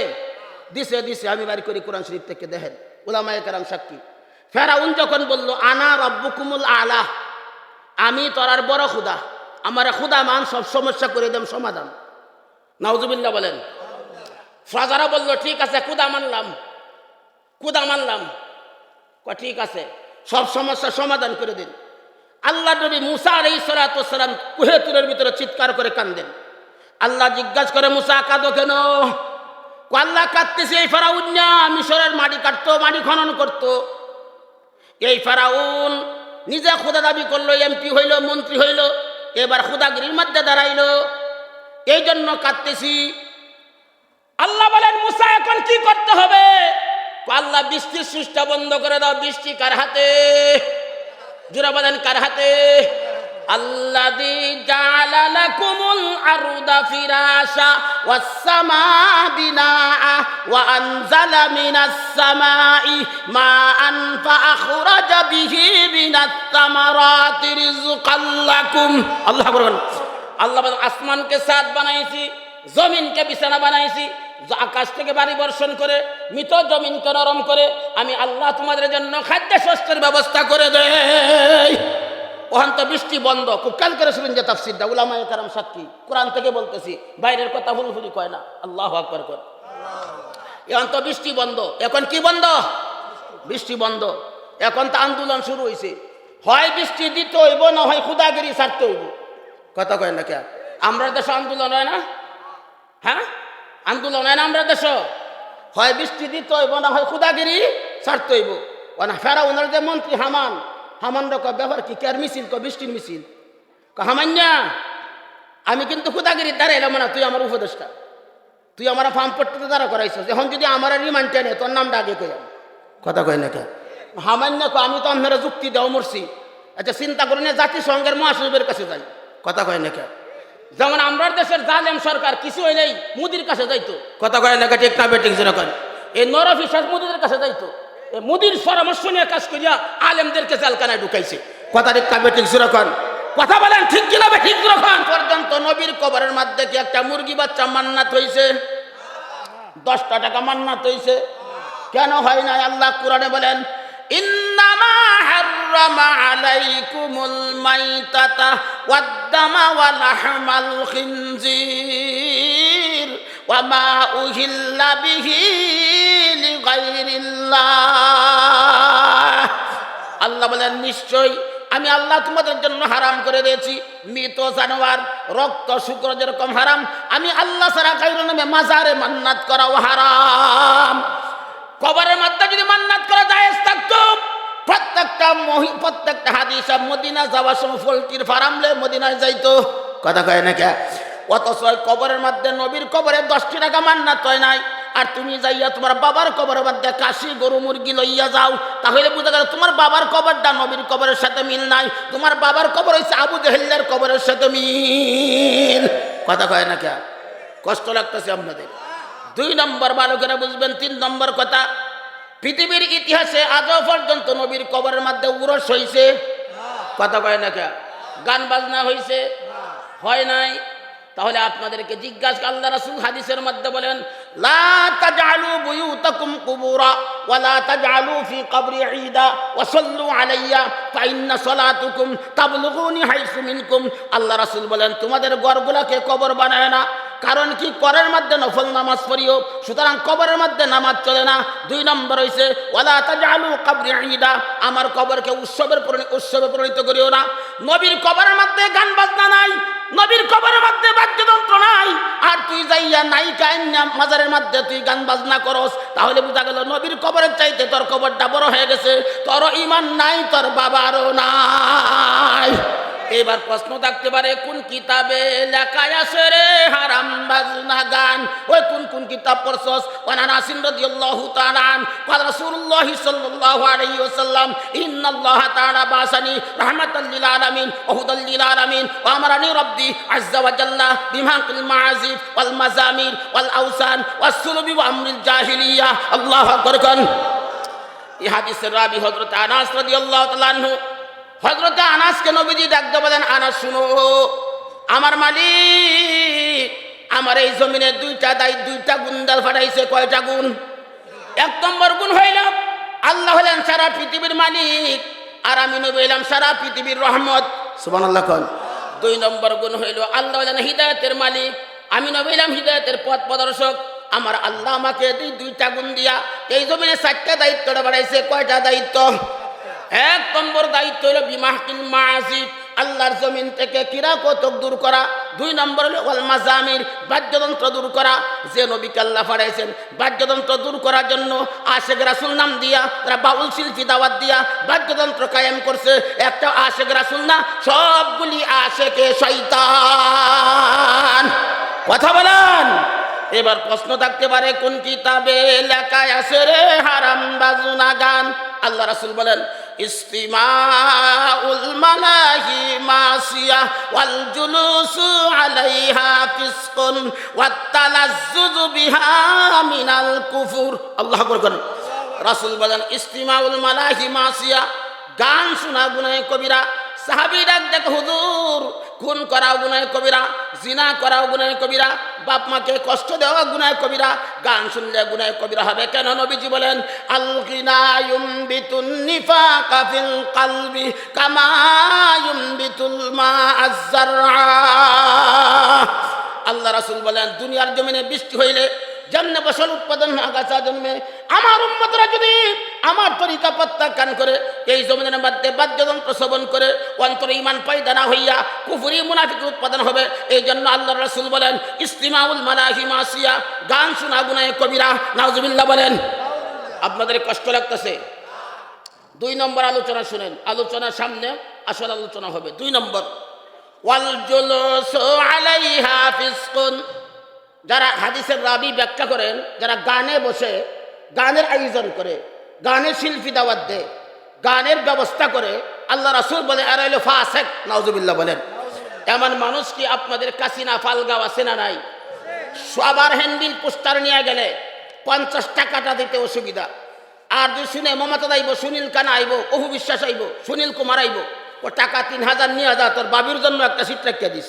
দিছে দিছে, আমি বাড়ি করি কোরআন শরীফ থেকে দেখেন, উলামায়ে কেরাম সাক্ষী। ফেরাউন যখন বলল আনা রাব্বুকুমুল আলা, আমি তোরার বড় খুদা, আমার খুদা মান, সব সমস্যা করে দেম সমাধান। নাউজুবিল্লাহ বলেন। ফ্রাজারা বলল ঠিক আছে, খুদা মানলাম, খুদা মানলাম, ঠিক আছে, সব সমস্যা সমাধান করে দিন। আল্লাহ নবী মুসা আলাইহিস সালাতু ওয়াস সালাম কুহে তুরের ভিতরে চিৎকার করে কান্দেন। আল্লাহ জিজ্ঞাসা করে, মুসা কাঁদো কেন? আল্লাহ কাঁদতেছে, এই ফেরাউন না মিশরের মাটি কাটতো, মাটি খনন করতো। এই ফেরাউন নিজে খুদা দাবি করলো, এমপি হইল, মন্ত্রী হইল, এবার খুদাগিরির মধ্যে দাঁড়াইলো, এই জন্য কাঁদতেছি। আল্লাহ বলেন, মুসা এখন কি করতে হবে? আল্লাহ বৃষ্টির সুষ্টা বন্ধ করে দাও। বৃষ্টি কার হাতে? জোরা বলেন, কার হাতে? আল্লাযী জাআলা লাকুমুল আরদা ফিরাশা ওয়াস সামাআ বিনাআ ওয়া আনজালা মিনাস সামাই মাআন ফাআখরাজা বিহি মিনাত তামারাতি রিজকাল লাকুম। আল্লাহ বলেন, আল্লাহ বলেন, আসমানকে ছাদ বানাইছি, জমিনকে বিছানা বানাইছি, আকাশ থেকে বাড়ি বর্ষণ করে মৃত জমিনকে নরম করে আমি আল্লাহ তোমাদের জন্য খাদ্য শস্যের ব্যবস্থা করে দেই। ওখান তো বৃষ্টি বন্ধ। খুব খেয়াল করে শুনুন যে তাফসীরটা, উলামায়ে কেরাম সাক্ষী, কোরআন থেকে বলতেছি, বাইরের কথা ভুলভুলি কয় না। আল্লাহু আকবার কর। এখন তো বৃষ্টি বন্ধ। এখন কি বন্ধ? বৃষ্টি বন্ধ। এখন তো আন্দোলন শুরু হয়েছে, হয় বৃষ্টি দিতে হইব, না হয় খুদাগিরি ছাড়তে হইব, কথা কয় না কে। আমরা দেশে আন্দোলন হয় না? হ্যাঁ, আন্দোলন হয় না আমরা দেশ? হয় বৃষ্টি দিতে হইব, না হয় খুদাগিরি ছাড়তে হইব। ফেরাউনের যে মন্ত্রী হামান, হামানরা কয় ব্যাপার কি, কার মিছিল? কয় বৃষ্টির মিছিল। হামান্যা, আমি কিন্তু খুদাগিরির দ্বারা এলাম না, তুই আমার উপদেষ্টা, তুই আমার ফার্ম পট্টিতে দ্বারা করাইছ, এখন যদি আমার রিমান্ড টেনে তোর নামটা আগে কই, কথা কয় না কে। হামান্যা কয় আমি তো আপনারা যুক্তি দেওয়া মরছি। আচ্ছা চিন্তা করে না, জাতিসংঘের মহাসচিবের কাছে যাই, কথা কয় না কে। যেমন আমরা দেশের জালেম সরকার কিছু হয় নাই, মুদির কাছে যাইতো, কথা কয় না কে, ঠিক না বেটিং যেরকম। এই নরফিসার মুদির কাছে যাইতো, মুদির পরামর্শ নিয়ে কাজ করিয়া আলেমদেরকে জেলখানায় ঢুকাইছে, কথা ঠিক না বেটিং যেরকম। কথা বলেন ঠিক কিনা ঠিক যেরকম। পর্যন্ত নবীর কবরের মধ্যে কি একটা মুরগি বাচ্চা মান্নাত হইছে? 10 টাকা মান্নাত হইছে। কেন হয় না? আল্লাহ কোরআনে বলেন, ইন্নামা হাররামা আলাইকুমুল মাইতাতা ওয়াদ-দামা ওয়া লাহমাল খিনজির ওয়া মা উহিল্লা বিহি লিগাইরিল্লাহ। আল্লাহ বলেন, নিশ্চয় আমি আল্লাহ তোমাদের জন্য হারাম করে দিয়েছি মৃত জানোয়ার, রক্ত, শুক্র যেরকম হারাম, আমি আল্লাহ ছাড়া কারোর নামে মাজারে মান্নাত করাও হারাম। কবরের মধ্যে যদি মান্নাত করা জায়েজ থাকতো, প্রত্যেকটা হাদিস মদিনা যাওয়ার সময় পোল্ট্রির ফার্মলে মদিনায় যাইতো, কথা কয় না কে। অথচ কবরের মধ্যে নবীর কবরে 10 টাকা মান্নাত হয় নাই, আর তুমি যাইয়া তোমার বাবার কবরের মধ্যে কাশি গরু মুরগি লইয়া যাও, তাহলে বুঝা গেল তোমার বাবার কবরটা নবীর কবরের সাথে মিল নাই, তোমার বাবার কবর হচ্ছে আবু জেহেলের কবরের সাথে মিল, কথা কয় না কে। কষ্ট লাগতেছে আপনাদের। 2 নম্বর ভালো করে বুঝবেন। 3 নম্বর কথা, পৃথিবীর ইতিহাসে আজও পর্যন্ত নবীর কবরের মধ্যে উরস হইছে? কথা কয় না কে? গান বাজনা হইছে? হয় নাই। তাহলে আপনাদেরকে জিজ্ঞাসা, আল্লাহ রাসূল হাদিসের মধ্যে বলেন, লা তাজআলু বুয়ুতাকুম কুবুরা ওয়া লা তাজআলু ফি কবরি ঈদা ওয়া সাল্লু আলাইয়া ফা ইন্না সালাতুকুম তাবলুগুনি হাইসু মিনকুম। আল্লাহ রাসূল বলেন, তোমাদের ঘরগুলোকে কবর বানায় না। কারণ কি? কবরের মধ্যে নফল নামাজ পড়িও, সুতরাং কবরের মধ্যে নামাজ চলে না। 2 নম্বর হইছে ওয়ালা তাজআলু কবরি ঈদা, আমার কবরকে উৎসবে পরিণত করিও না। নবীর কবরের মধ্যে গান বাজনা নাই, নবীর কবরের মধ্যে বাদ্যযন্ত্র নাই, আর তুই যাইয়া নায়িকা আইনা মাজারের মধ্যে তুই গান বাজনা করস, তাহলে বোঝা গেল নবীর কবরের চাইতে তোর কবরটা বড় হয়ে গেছে। তোর ঈমান নাই, তোর বাবারও নাই। এবার প্রশ্ন থাকতে পারে, কোন কিতাবে লেখা আছে রে হারাম বাজনা গান? ওই কোন কিতাব পড়ছস? আনাস রাদিয়াল্লাহু তাআলা আন قال رسول الله صلى الله عليه وسلم ان الله تعالى بعثني رحمة للعالمين وهدى للعالمين وامرني ربي عز وجل بمحق المعازف والمزامير والاوثان والسلب وامر الجاهليه। الله اكبر। এই হাদিসের রাবী হযরত আনাস রাদিয়াল্লাহু তাআলা আনহু, হযরত আনাসকে নবীজি ডাকতে বলেন, আনাস শুনো, আমার মালিক আমার এই জমিনে 2টা গুণদাল ফাটাইছে। কয়টা গুণ? 1 নম্বর গুণ হইল আল্লাহ হলেন সারা পৃথিবীর মালিক, আর আমি নবী হইলাম সারা পৃথিবীর রহমত। সুবহানাল্লাহ কোন। 2 নম্বর গুণ হইল আল্লাহ হলেন হিদায়াতের মালিক, আমি নবী হইলাম হিদায়াতের পথ প্রদর্শক। আমার আল্লাহ আমাকে 2টা গুণ দিয়া এই জমিনে 4টা দায়িত্বটা বাড়াইছে। কয়টা দায়িত্ব? 1 নম্বর দায়িত্ব হলো বিমাহকিল মাআসিফ, আল্লাহর জমিন থেকে কিরা কতক দূর করা। 2 নম্বর হলো ওয়াল মাজামির, বাদ্যযন্ত্র দূর করা। যে নবীকে আল্লাহ পাঠাইছেন বাদ্যযন্ত্র দূর করার জন্য, আশেক রাসূল নাম দিয়া তারা বাউল শিল্পী দাওয়াত দিয়া বাদ্যযন্ত্র কায়েম করছে। একটা আশেক রাসূল না, সবগুলি আশেকে শয়তান। কথা বলেন। এবার প্রশ্ন থাকতে পারে, কোন কিতাবে লেখা আছে রে হারাম বাজনা গান? আল্লাহ রাসূল বলেন, ইস্তিমাউল মালাহি মাসিয়া ওয়াল জুলুসু আলাইহা ফিসকুন ওয়াত তালাজ্জুজু বিহা মিনাল কুফুর। আল্লাহু আকবার। রাসূল বলেন, ইস্তিমাউল মালাহি মাসিয়া, গান শোনা গুনাহে কবিরা। সাহাবীরা দেখে, হুজুর খুন করাও গুনাহে কবিরা, জিনা করাও গুনাহে কবিরা, বাপ মাকে কষ্ট দেওয়া গুনাহে কবিরা, গান শুনলে গুনাহে কবিরা হবে কেন? নবীজি বলেন, আল গিনা ইউমবিতুন নিফাকা ফিল কলবি কামা ইউমবিতুল মা'আজ যারআ। আল্লাহ রাসূল বলেন, দুনিয়ার জমিনে বৃষ্টি হইলে যেমন ফসল উৎপাদন আগাছা জন্মে, আমার উম্মতরা যদি আমার তরিকা প্রত্যাখ্যান করে এই জমিনের মধ্যে বাদ্যযন্ত্র শ্রবণ করে অন্তরে ঈমান পয়দা না হইয়া কুফরি মুনাফিকি উৎপাদন হবে। এই জন্য আল্লাহ রাসূল বলেন, ইস্তিমাউল মালাহি মাসিয়া, গান শোনা গুনাহে কবিরা। নাউজুবিল্লাহ বলেন। আপনাদের কষ্ট লাগতেছে? 2 নম্বর আলোচনা শুনেন, আলোচনার সামনে আসল আলোচনা হবে। 2 নম্বর, ওয়াল জুলুসু আলাইহা ফিসকুন। যারা হাদিসের রাবি ব্যাখ্যা করেন, যারা গানে বসে গানের আয়োজন করে, গানের শিল্পী দাওয়াত দেয়, গানের ব্যবস্থা করে, আল্লাহ রাসূল বলে এরা হলো ফাসিক। নাউজুবিল্লাহ বলেন। এমন মানুষ কি আপনাদের কাছিনা ফালগাঁও আছে না নাই? সবার হ্যান্ডবিল পোস্টার নিয়ে গেলে 50 টাকাটা দিতে অসুবিধা। আর যদি শুনে মমতা আইব, সুনীল কানা আইব, অহু বিশ্বাস আইব, সুনীল কুমার আইব, ও টাকা 3000 নিয়ে যা, তোর বাবির জন্য একটা সিট রাখিয়ে দিস।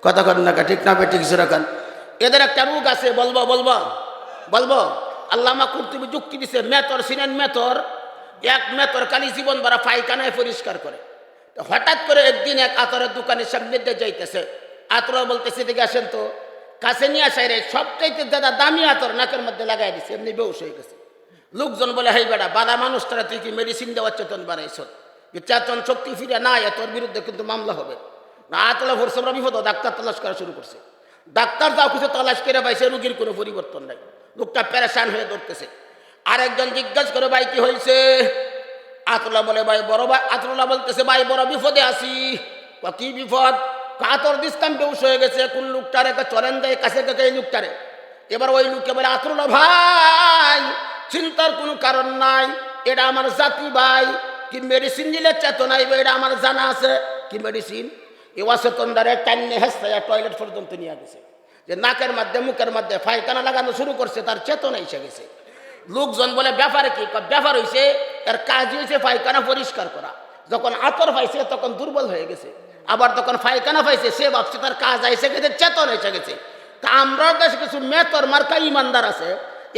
কথা কন না? ঠিক না? ঠিক রাখান। এদের একটা রোগ আছে, বলবো আল্লামা কুরতুবী যুক্তি দিছে, মেথর সিনেন মেথর, 1 মেথর খালি জীবন ভরা পায়খানায় পরিষ্কার করে। হঠাৎ করে একদিন এক আতরের দোকানের সামনে দিয়ে যাইতেছে, আতর বলতেছে, দিকে আসেন তো, কাছে নিয়ে আসাই রে, সবচাইতে দাদা দামি আতর নাকের মধ্যে লাগাই দিছে, এমনি বেউস হয়ে গেছে। লোকজন বলে, হেই বেটা, বাদা মানুষ তারা তুই কি মেডিসিন দেওয়ার চেতন বানাইছ? চেতন শক্তি ফিরে না, তোর বিরুদ্ধে কিন্তু মামলা হবে না। আতলা ভরসা বিপদ, ডাক্তার তালাশ করা শুরু করছে। ডাক্তার যাও কিছু তলাশ করে পাইছে, রুগীর কোনো পরিবর্তন নাই। লোকটা পেরেশান হয়ে ধরতেছে। আরেকজন জিজ্ঞাসা করে, ভাই কি হয়েছে? আতলা বলে, ভাই বড় ভাই। আতলা বলতেছে, ভাই বড় বিপদে আছি। কি বিপদ? আতর দিস্তাম বেউস হয়ে গেছে। কোন লোকটারে? চলেন দেয় কাছে কাছে এই লোকটারে। এবার ওই লোককে বলে, আতরুল্লাহ ভাই, চিন্তার কোনো কারণ নাই, এটা আমার জাতি ভাই, কি মেডিসিন দিলে চেতন আইবে, এটা আমার জানা আছে। কি মেডিসিন? এ অচেতন দ্বারে টাইনে হেসতে টয়লেট পর্যন্ত নিয়ে গেছে, যে নাকের মধ্যে মুখের মধ্যে পায়খানা লাগানো শুরু করছে, তার চেতনা এসে গেছে। লোকজন বলে ব্যাপারে কি? ব্যাপার হইছে এর কাজ হয়েছে পায়খানা পরিষ্কার করা। যখন আতর পাইছে তখন দুর্বল হয়ে গেছে, আবার তখন পায়খানা পাইছে সে ভাবছে তার কাজ আইসে গেছে, চেতন এসে গেছে। তা আমরাও দেশে কিছু মেতর মার্কা ইমানদার আছে,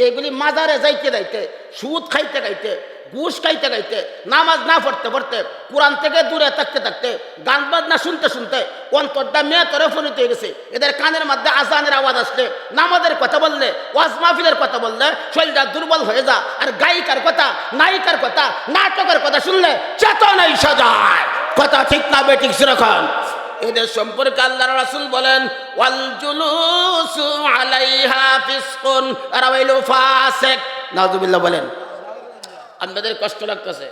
এগুলি মাজারে যাইতে যাইতে, সুদ খাইতে খাইতে, ঘুষ খাইতে খাইতে, নামাজ না পড়তে পড়তে, কোরআন থেকে দূরে থাকতে থাকতে, গান বাজনা শুনতে শুনতে অন্তরটা মেতরে পরিণত হয়ে গেছে। এদের কানের মধ্যে আজানের আওয়াজ আসলে, নামাজের কথা বললে, ওয়াজ মাহফিলের কথা বললে শরীরটা দুর্বল হয়ে যা। আর গায়িকার কথা, নায়িকার কথা, নাটকের কথা শুনলে চেতন এসে যায়। কথা ঠিক না বেঠিক সেরকম। এদের সম্পর্কে আল্লাহর রাসূল বলেন, ওয়াল জুলুসু আলাইহা ফিসকুন, এরা হইল ফাসিক। নাউজুবিল্লাহ বলেন। আপনাদের কষ্ট লাগতেছে?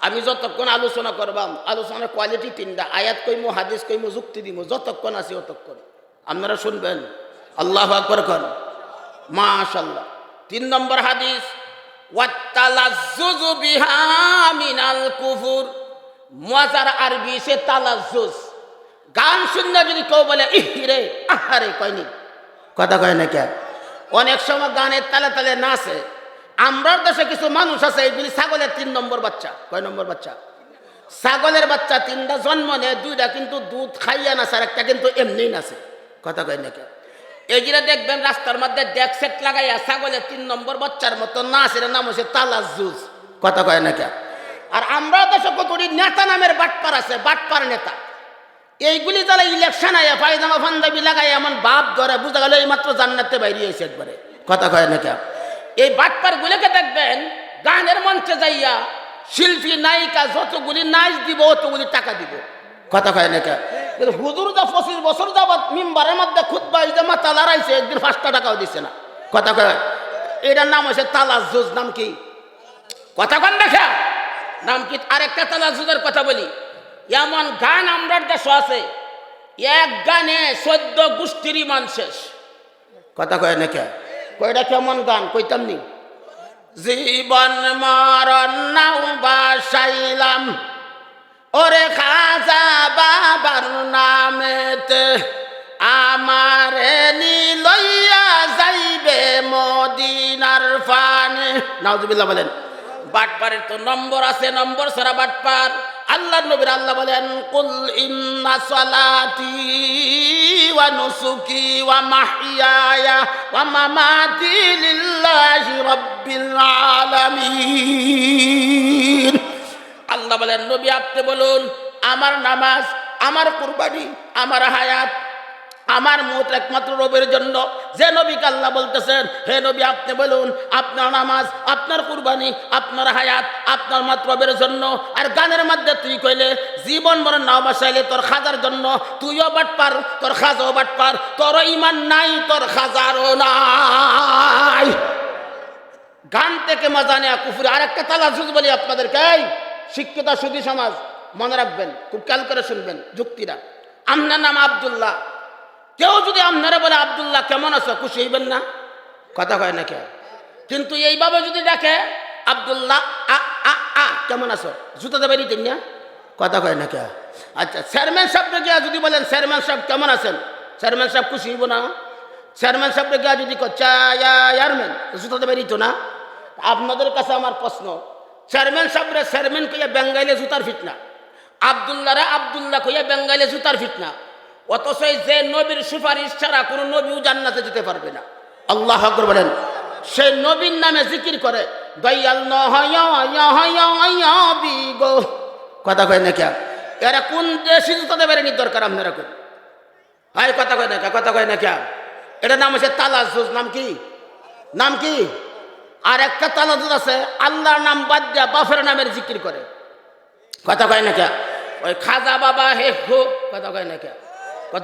আমি যতক্ষণ আলোচনা করবাম, আলোচনার কোয়ালিটি তিনটা, আয়াত কইমু, হাদিস কইমু, যুক্তি দিমু, যতক্ষণ আছি ততক্ষণ আপনারা শুনবেন। আল্লাহু আকবার কর, মাশাআল্লাহ। 3 নম্বর হাদিস, ওয়াতালাজ্জুজু বিহা মিনাল কুফুর। মজার আরবি সে তালাজ্জুজ। গান শুনলে যদি কেউ বলে ইহরে আহারে, কয়নি কথা কয় না কে? অনেক সময় গানের তালে তালে নাচে। আমরার দেশে কিছু মানুষ আছে এগুলি ছাগলের 3 নম্বর বাচ্চা। কয় নম্বর বাচ্চা? ছাগলের বাচ্চা 3টা জন্ম নেয়, 2টা কিন্তু দুধ খাইয়া নাচে, আর একটা কিন্তু এমনি নাচে। কথা কয় না কে? এগুলো দেখবেন রাস্তার মধ্যে ডেক সেট লাগাইয়া ছাগলের 3 নম্বর বাচ্চার মতো নাচের নাম হচ্ছে তালাজ্জুজ। কথা কয় না কে? আর আমরা দেশে কতটি নেতা নামের বাটপার আছে, বাটপার নেতা। এইগুলি যারা ইলেকশন আয়া পায়জামা পাঞ্জাবি লাগাই এমন বাপ ধরে, বুঝা গেল এই মাত্র জান্নাতে বাইরে এসে একবারে। কথা কয় না কে? এই বাটপার গুলোকে দেখবেন গানের মঞ্চে যাইয়া শিল্পী নায়িকা যতগুলি নাচ দিব অতগুলি টাকা দিব। কথা কয় না কে? কিন্তু হুজুর যা 25 বছর যাবত মিম্বারের মধ্যে খুতবা এই যে মাথা লড়াইছে, একদিন 5টা টাকাও দিচ্ছে না। কথা কয়, এটার নাম হচ্ছে তালাজ্জুজ। নাম কি? কথা কন দেখা নাম কি? আরেকটা তালাজ্জুজের কথা বলি। এমন গান আমরার দেশে আছে, এক গানে 14 গোষ্ঠীর ইমান শেষ। কথা কয় না কে? কয়টা কেমন গান কইতাম নি? জীবন মরণ নাও বাসাইলাম ওরে খাজা বাবার নামেতে, আমারে নিলইয়া যাইবে মদিনার ফানে। নাউজুবিল্লাহ বলেন। বাটপারের তো নম্বর আছে, নম্বর ছাড়া বাটপার। আল্লাহর নবীর আল্লাহ বলেন, কুল ইন্না সালাতি ওয়া নুসুকি ওয়া মাহইয়ায়া ওয়া মামাতি লিল্লাহি রাব্বিল আলামিন। আল্লাহ বলেন, নবী আপনি বলুন, আমার নামাজ, আমার কুরবানি, আমার হায়াত, আমার মত একমাত্র রবের জন্য। যে নবীকে আল্লাহ বলতেছেন, হে নবী আপনি বলুন, আপনার নামাজ, আপনার কুরবানি, আপনার হায়াত, আপনার মাত্র রবের জন্য। আর গানের মধ্যে তুই কইলে জীবন মরণ নাও বাসাইলে তোর খাজার জন্য। তুইও বাটপার, তোর খাজাও বাটপার, তোর ইমান নাই, তোর খাজারও নাই। গান থেকে মজা নেয়া কুফরি। আর একটা তালাজ্জুজ বলি আপনাদেরকে, শিক্ষিত সুধী সমাজ মনে রাখবেন, খুব খেয়াল করে শুনবেন যুক্তিটা। আপনার নাম আব্দুল্লাহ, কেউ যদি আপনারা বলে আব্দুল্লাহ কেমন আছো, খুশি হইবেন না? কথা কয় না কে? কিন্তু এইভাবে যদি দেখে আব্দুল্লাহ আ আ আ কেমন আছো, জুতাতে বেরিয়ে দিন না? কথা কয় না কে? আচ্ছা, চেয়ারম্যান সাহেবকে গিয়া যদি বলেন চেয়ারম্যান সাহেব কেমন আছেন, চেয়ারম্যান সাহেব খুশি হইব না? চেয়ারম্যান সাহেবকে গিয়া যদি চেয়ারম্যান, জুতাতে বেরিত না? আপনাদের কাছে আমার প্রশ্ন, চেয়ারম্যান সাহেবরে চেয়ারম্যান কইয়া বেঙ্গাইলে জুতার ফিটনা, আব্দুল্লাহরা আব্দুল্লাহ কইয়া বেঙ্গাইলে জুতার ফিটনা। অথচ যে নবীর সুপারিশ ছাড়া কোনো নবীও জান্নাতে যেতে পারবে না। আল্লাহু আকবার বলেন। সেই নবীর নামে জিকির করে দয়াল নহয়াবিগো। কথা কয় না কে? এরা কোন দেশে জুতাতে বেরেনি দরকার আপনারা কোন? ভাই কথা কয় না কে? কথা কয় না কে? এটার নাম হচ্ছে তালাজ্জুজ। নাম কি? নাম কি? আর একটা তালাজ্জুজ আছে, আল্লাহর নাম বাদ দিয়া বাপের নামের জিকির করে। কথা কয় না কে? ওই খাজা বাবা হে হো। কথা কয় না কে?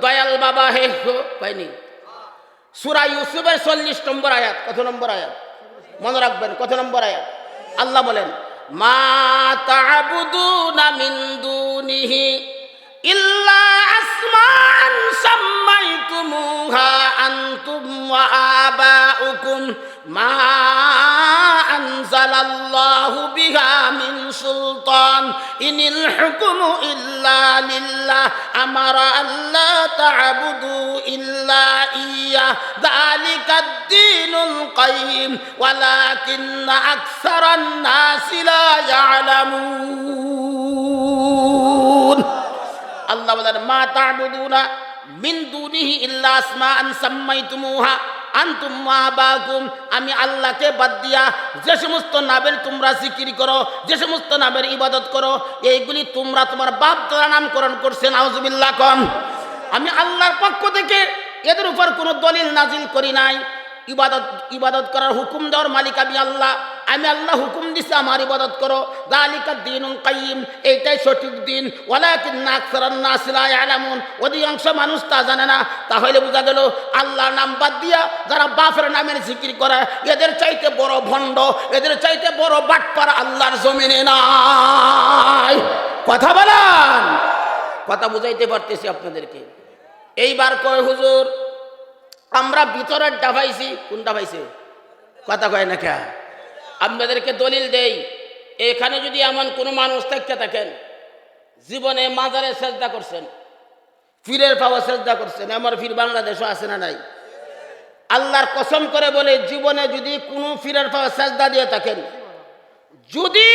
দয়াল বাবা হে হো পাইনি। সূরা ইউসুফের 40 নম্বর আয়াত। কত নম্বর আয়াত মনে রাখবেন? কত নম্বর আয়াত? আল্লাহ বলেন, মা তা'বুদুনা মিন দুনিহি ইল্লা আসমান সাম্মাইতুমুহা আনতুম ওয়া আবাউকুম মা আনজালাল্লাহু বিহা মিন সুলতান ইনিল হুকমু ইল্লা লিল্লাহ আমারা আল্লা তা'বুদু ইল্লা ইয়্যা যালিকাদ দীনুল কাইয়্যিম ওয়ালাকিন্না আকসারান নাসি লা ইয়ালামুন। আল্লাহ বলেন মা তা'বুদুনা মিন দুনিহি ইল্লা আসমাআন সাম্মাইতুমুহা আনতুম ওয়া আবাকুম, আমি আল্লাহকে বাদ দিয়া যে সমস্ত নামের তোমরা জিকির করো, যে সমস্ত নামের ইবাদত করো, এইগুলি তোমরা তোমার বাপ দাদা নামকরণ করছে। নাউজুবিল্লাহ কন। আমি আল্লাহর পক্ষ থেকে এদের উপর কোনো দলিল নাজিল করি নাই। ইবাদত করার হুকুম দেওয়ার মালিক আমি আল্লাহ। আমি আল্লাহ হুকুম দিছি আমার ইবাদত করো। যালিকা দীনুল কাইয়্যিম, এইটাই সঠিক দিন। ওয়ালাকিন্না আকসারান নাস লা ইয়ালামুন, অধিকাংশ মানুষ তা জানে না। তাহলে বোঝা গেল আল্লাহর নাম বাদ দিয়া যারা বাপের নামের জিকির করে এদের চাইতে বড় ভণ্ড, এদের চাইতে বড় বাটপার আল্লাহর জমিনে নাই। কথা বলেন, কথা বুঝাইতে পারতেছি আপনাদেরকে। এইবার কয় হুজুর আমরা ভিতরের ডাবাইছি, কোনটা পাইছে? কথা কয় না কে? আপনাদেরকে দলিল দেই, এখানে যদি এমন কোনো মানুষ থাকেন জীবনে মাজারে সেজদা করছেন, পীরের পাওয়া সেজদা করছেন, আমার পীর বাংলাদেশও আছে না নাই? আল্লাহর কসম করে বলে জীবনে যদি কোনো পীরের পাওয়া সেজদা দিয়ে থাকেন, যদি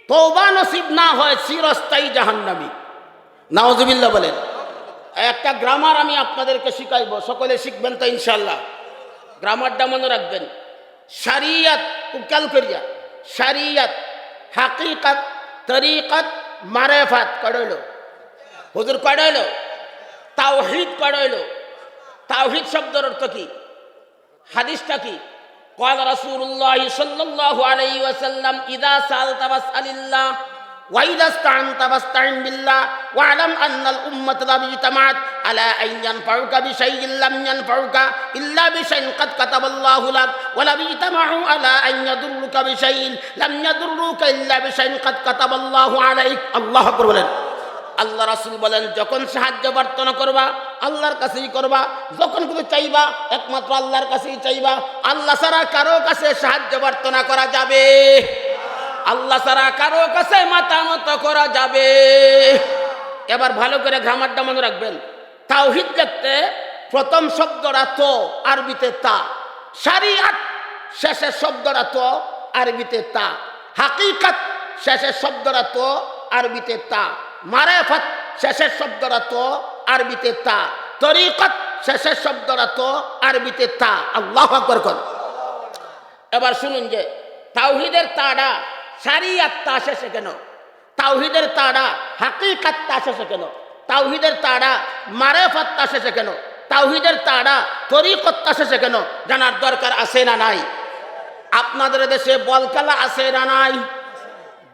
তওবা নসিব না হয় চিরস্থায়ী জাহান্নামী। নাউজুবিল্লাহ বলেন। একটা গ্রামার আমি আপনাদেরকে শিখাইব, সকলে শিখবেন তো ইনশাল্লাহ। গ্রামারটা মনে রাখবেন। শরিয়ত, খুব খেয়াল করিয়া, শরিয়ত, হাকিকত, তরিকত, মারিফাত কড়াইল। হুজুর কড়াইল তাওহীদ কড়াইল। তাওহীদ শব্দের অর্থ কি? হাদিসটা কি? قال رسول الله صلى الله عليه وسلم إذا سألت فاسأل الله وإذا استعنت فاستعن بالله واعلم أن الأمة لو اجتمعت على أن ينفعوك بشيء لم ينفعوك إلا بشيء قد كتب الله لك ولو اجتمعوا على أن يضروك بشيء لم يضروك إلا بشيء قد كتب الله عليك। আল্লাহু আকবার বলেন। আল্লাহ রাসূল বলেন যখন সাহায্য প্রার্থনা করবা আল্লাহর কাছেই করবা, যখন কিছু চাইবা একমাত্র আল্লাহর কাছেই চাইবা। আল্লাহ ছাড়া কারো কাছে সাহায্য প্রার্থনা করা যাবে? আল্লাহ ছাড়া কারো কাছে মাথা নত করা যাবে? এবার ভালো করে গ্রামারটা মনে রাখবেন। তাওহীদ লিখতে প্রথম শব্দটা তো, আরবিতে তা। শরিয়ত শেষের শব্দটা তো, আরবিতে তা। হাকিকত শেষের শব্দটা তো, আরবিতে তা। মারিফাত শেষের শব্দটা তো, আরবিতে তা। তরিকত শেষের শব্দটা তো, আরবিতে তা। আল্লাহু আকবার কর। এবার শুনুন যে তাওহীদের তাটা শরিয়ত তা শেষে কেন? তাওহীদের তাটা হাকিকত তা শেষে কেন? তাওহীদের তাটা মারিফাত তা শেষে কেন? তাওহীদের তাটা তরিকত তা শেষে কেন? জানার দরকার আছে না নাই? আপনাদের দেশে বল খেলা আছে না নাই?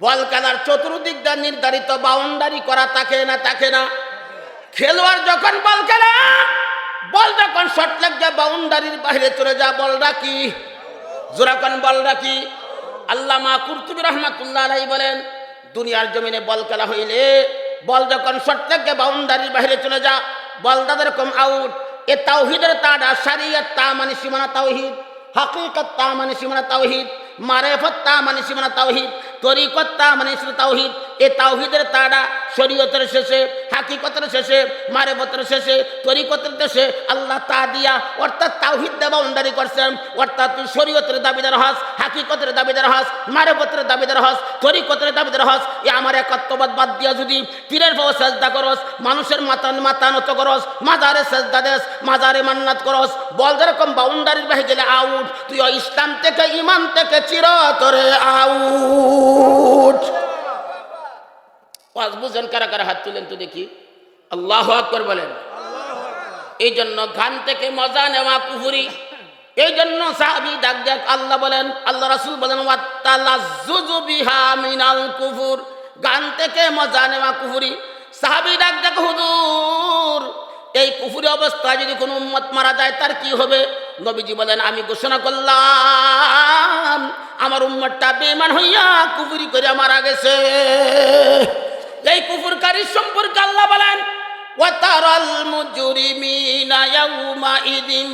বল খেলার চতুর্দিক দিয়ে নির্ধারিত বাউন্ডারি করা থাকে না থাকে না? খেলোয়াড় যখন বল খেলে, বল যখন শট লাগবে বাউন্ডারির বাইরে চলে যায়, বলটা কি? জোরাকান বলটা কি? আল্লামা কুরতুবী রাহমাতুল্লাহ আলাইহি বলেন দুনিয়ার জমিনে বল খেলা হইলে বল যখন শট লাগবে বাউন্ডারির বাইরে চলে যা, বল তাদের কম আউট। এ তাওহীদের তাটা শরিয়ত তা মানে সীমানা তাওহীদ, হাকিকত তা মানে সীমানা তাওহীদ, মারিফাত তা মানে সীমানা তাওহীদ, তরিকত তা মানে তাওহীদ। এই তাওহীদের তাড়া শরীয়তের শেষে, হাকিকতের শেষে, মারিফতের শেষে, তরিকতের শেষে আল্লাহ তা দিয়া অর্থাৎ তাওহীদ দেওয়া বাউন্ডারি করছেন। অর্থাৎ তুই শরীয়তের দাবিদার হস, হাকিকতের দাবিদার হস, মারিফতের দাবিদার হস, তরিকতের দাবিদার হস। এ আমার একাত্মবাদ বাদ দিয়া যদি পীরের পাও সেজদা করস, মানুষের মাথা নত করস, মাজারে সেজদা দেস, মাজারে মান্নাত করস, বল যেরকম বাউন্ডারির বাইরে গেলে আউট। তুই ইসলাম থেকে, ঈমান থেকে চিরতরে আউট। পাঁচ বুঝেন কারা কারা হাত তুলেন তো দেখি। আল্লাহু আকবার বলেন। এই জন্য গান থেকে মজা নেওয়া কুফরি। এই জন্য সাহাবী ডাক ডাক আল্লাহ বলেন, আল্লাহ রাসূল বলেন ওয়াতালাজ্জুজু বিহা মিনাল কুফুর, গান থেকে মজা নেওয়া কুফরি। সাহাবী ডাক ডাক হুজুর এই কুফরি অবস্থায় যদি কোনো উম্মত মারা যায় তার কি হবে? নবীজি বলেন আমি ঘোষণা করলাম আমার উম্মতটা বেঈমান হইয়া কুফরি করে মারা গেছে। এই কুফরকারী সম্পর্কে আল্লাহ বলেন ওয়াতারাল মুজরিমিনা ইয়াউমাইদিন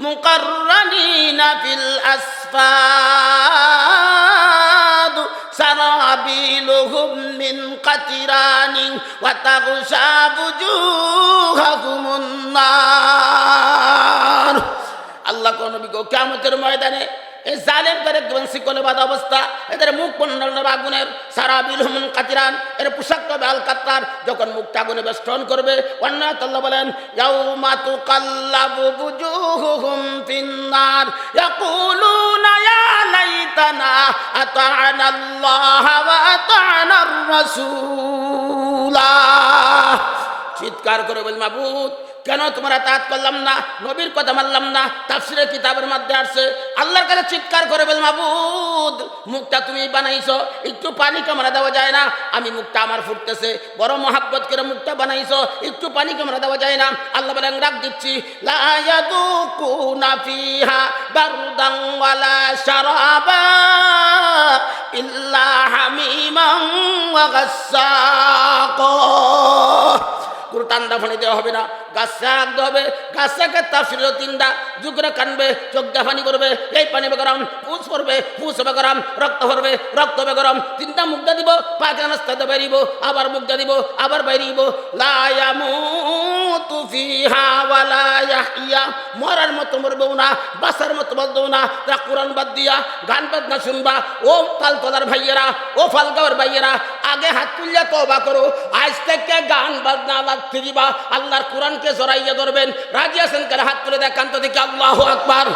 মুকাররানিনা ফিল আসফাদ সারাবিলুহুম মিন কাতিরানিন ওয়া তাগশা বুজুহাকুমুন নার। আল্লাহ কোন নবী গো কিয়ামতের ময়দানে এই জালেমদের একদম শিকলে বাঁধা অবস্থা, এদের মুখ মন্ডল আগুনের, সারাবিলহুম মিন কাতিরান, এর পোশাক হবে আল কাতরার, যখন মুখটা আগুনে বেষ্টন করবে। অন্যায় আল্লাহ বলেন ইয়াউমা তুকাল্লাবু বুজুহুহুম ফিন্নার ইয়াকুলুনা ইয়া লাইতানা আতা'না আল্লাহ ওয়া আতা'না আর-রাসূলা। চিৎকার করে বল মাবুদ কেন তোমরা তাআত করলাম না, নবীর কথা মানলাম না। তাফসীরের কিতাবের মধ্যে আসছে আল্লাহর কাছে চিৎকার করে বল মাবুদ মুখটা তুমি বানাইছো, একটু পানি কামড়া দেওয়া যায় না? আমি মুখটা আমার ফুটতেছে, বড় মহাব্বত করে মুখটা বানাইছো, একটু পানি কামড়া দেওয়া যায় না? আল্লাহ বলেন রাগ দিচ্ছি, লা ইয়াদুকুনা ফিহা বারদান ওয়ালা শারাবা ইল্লা হামিমান ওয়া গাসসাকা। কোনো ঠান্ডা পানি দেওয়া হবে না, গাছ রাখতে হবে। গাছ রাখে তাফসীর তিনটা যুগরে কানবে, চোখ দিয়ে পানি করবে, এই পানি হবে গরম, পুষ পড়বে, পুষ হবে গরম, রক্ত পড়বে, রক্ত হবে গরম। তিনটা মুখটা দিব, পায়খানা রাস্তাতে বেরিব, আবার মুখটা দিব, আবার বেরিব। লা ইয়ামুতু ফিহা ওয়ালা ইয়াহইয়া, মরার মতো মরবেও না, বাঁচার মতো বাঁচবেও না। তা কোরআন বাদ দিয়া গান বাজনা শুনবা। ও তালতলার ভাইয়েরা, ও ফালগাঁওয়ের ভাইয়েরা, আগে হাত তুললে তওবা করো, আজ থেকে গান বাজনা বাদ দিবা, আল্লাহর কোরআনকে জড়াইয়া ধরবেন। রাজি আছেন? কারে হাত তুলে দেখান তো দেখি। আল্লাহু আকবার।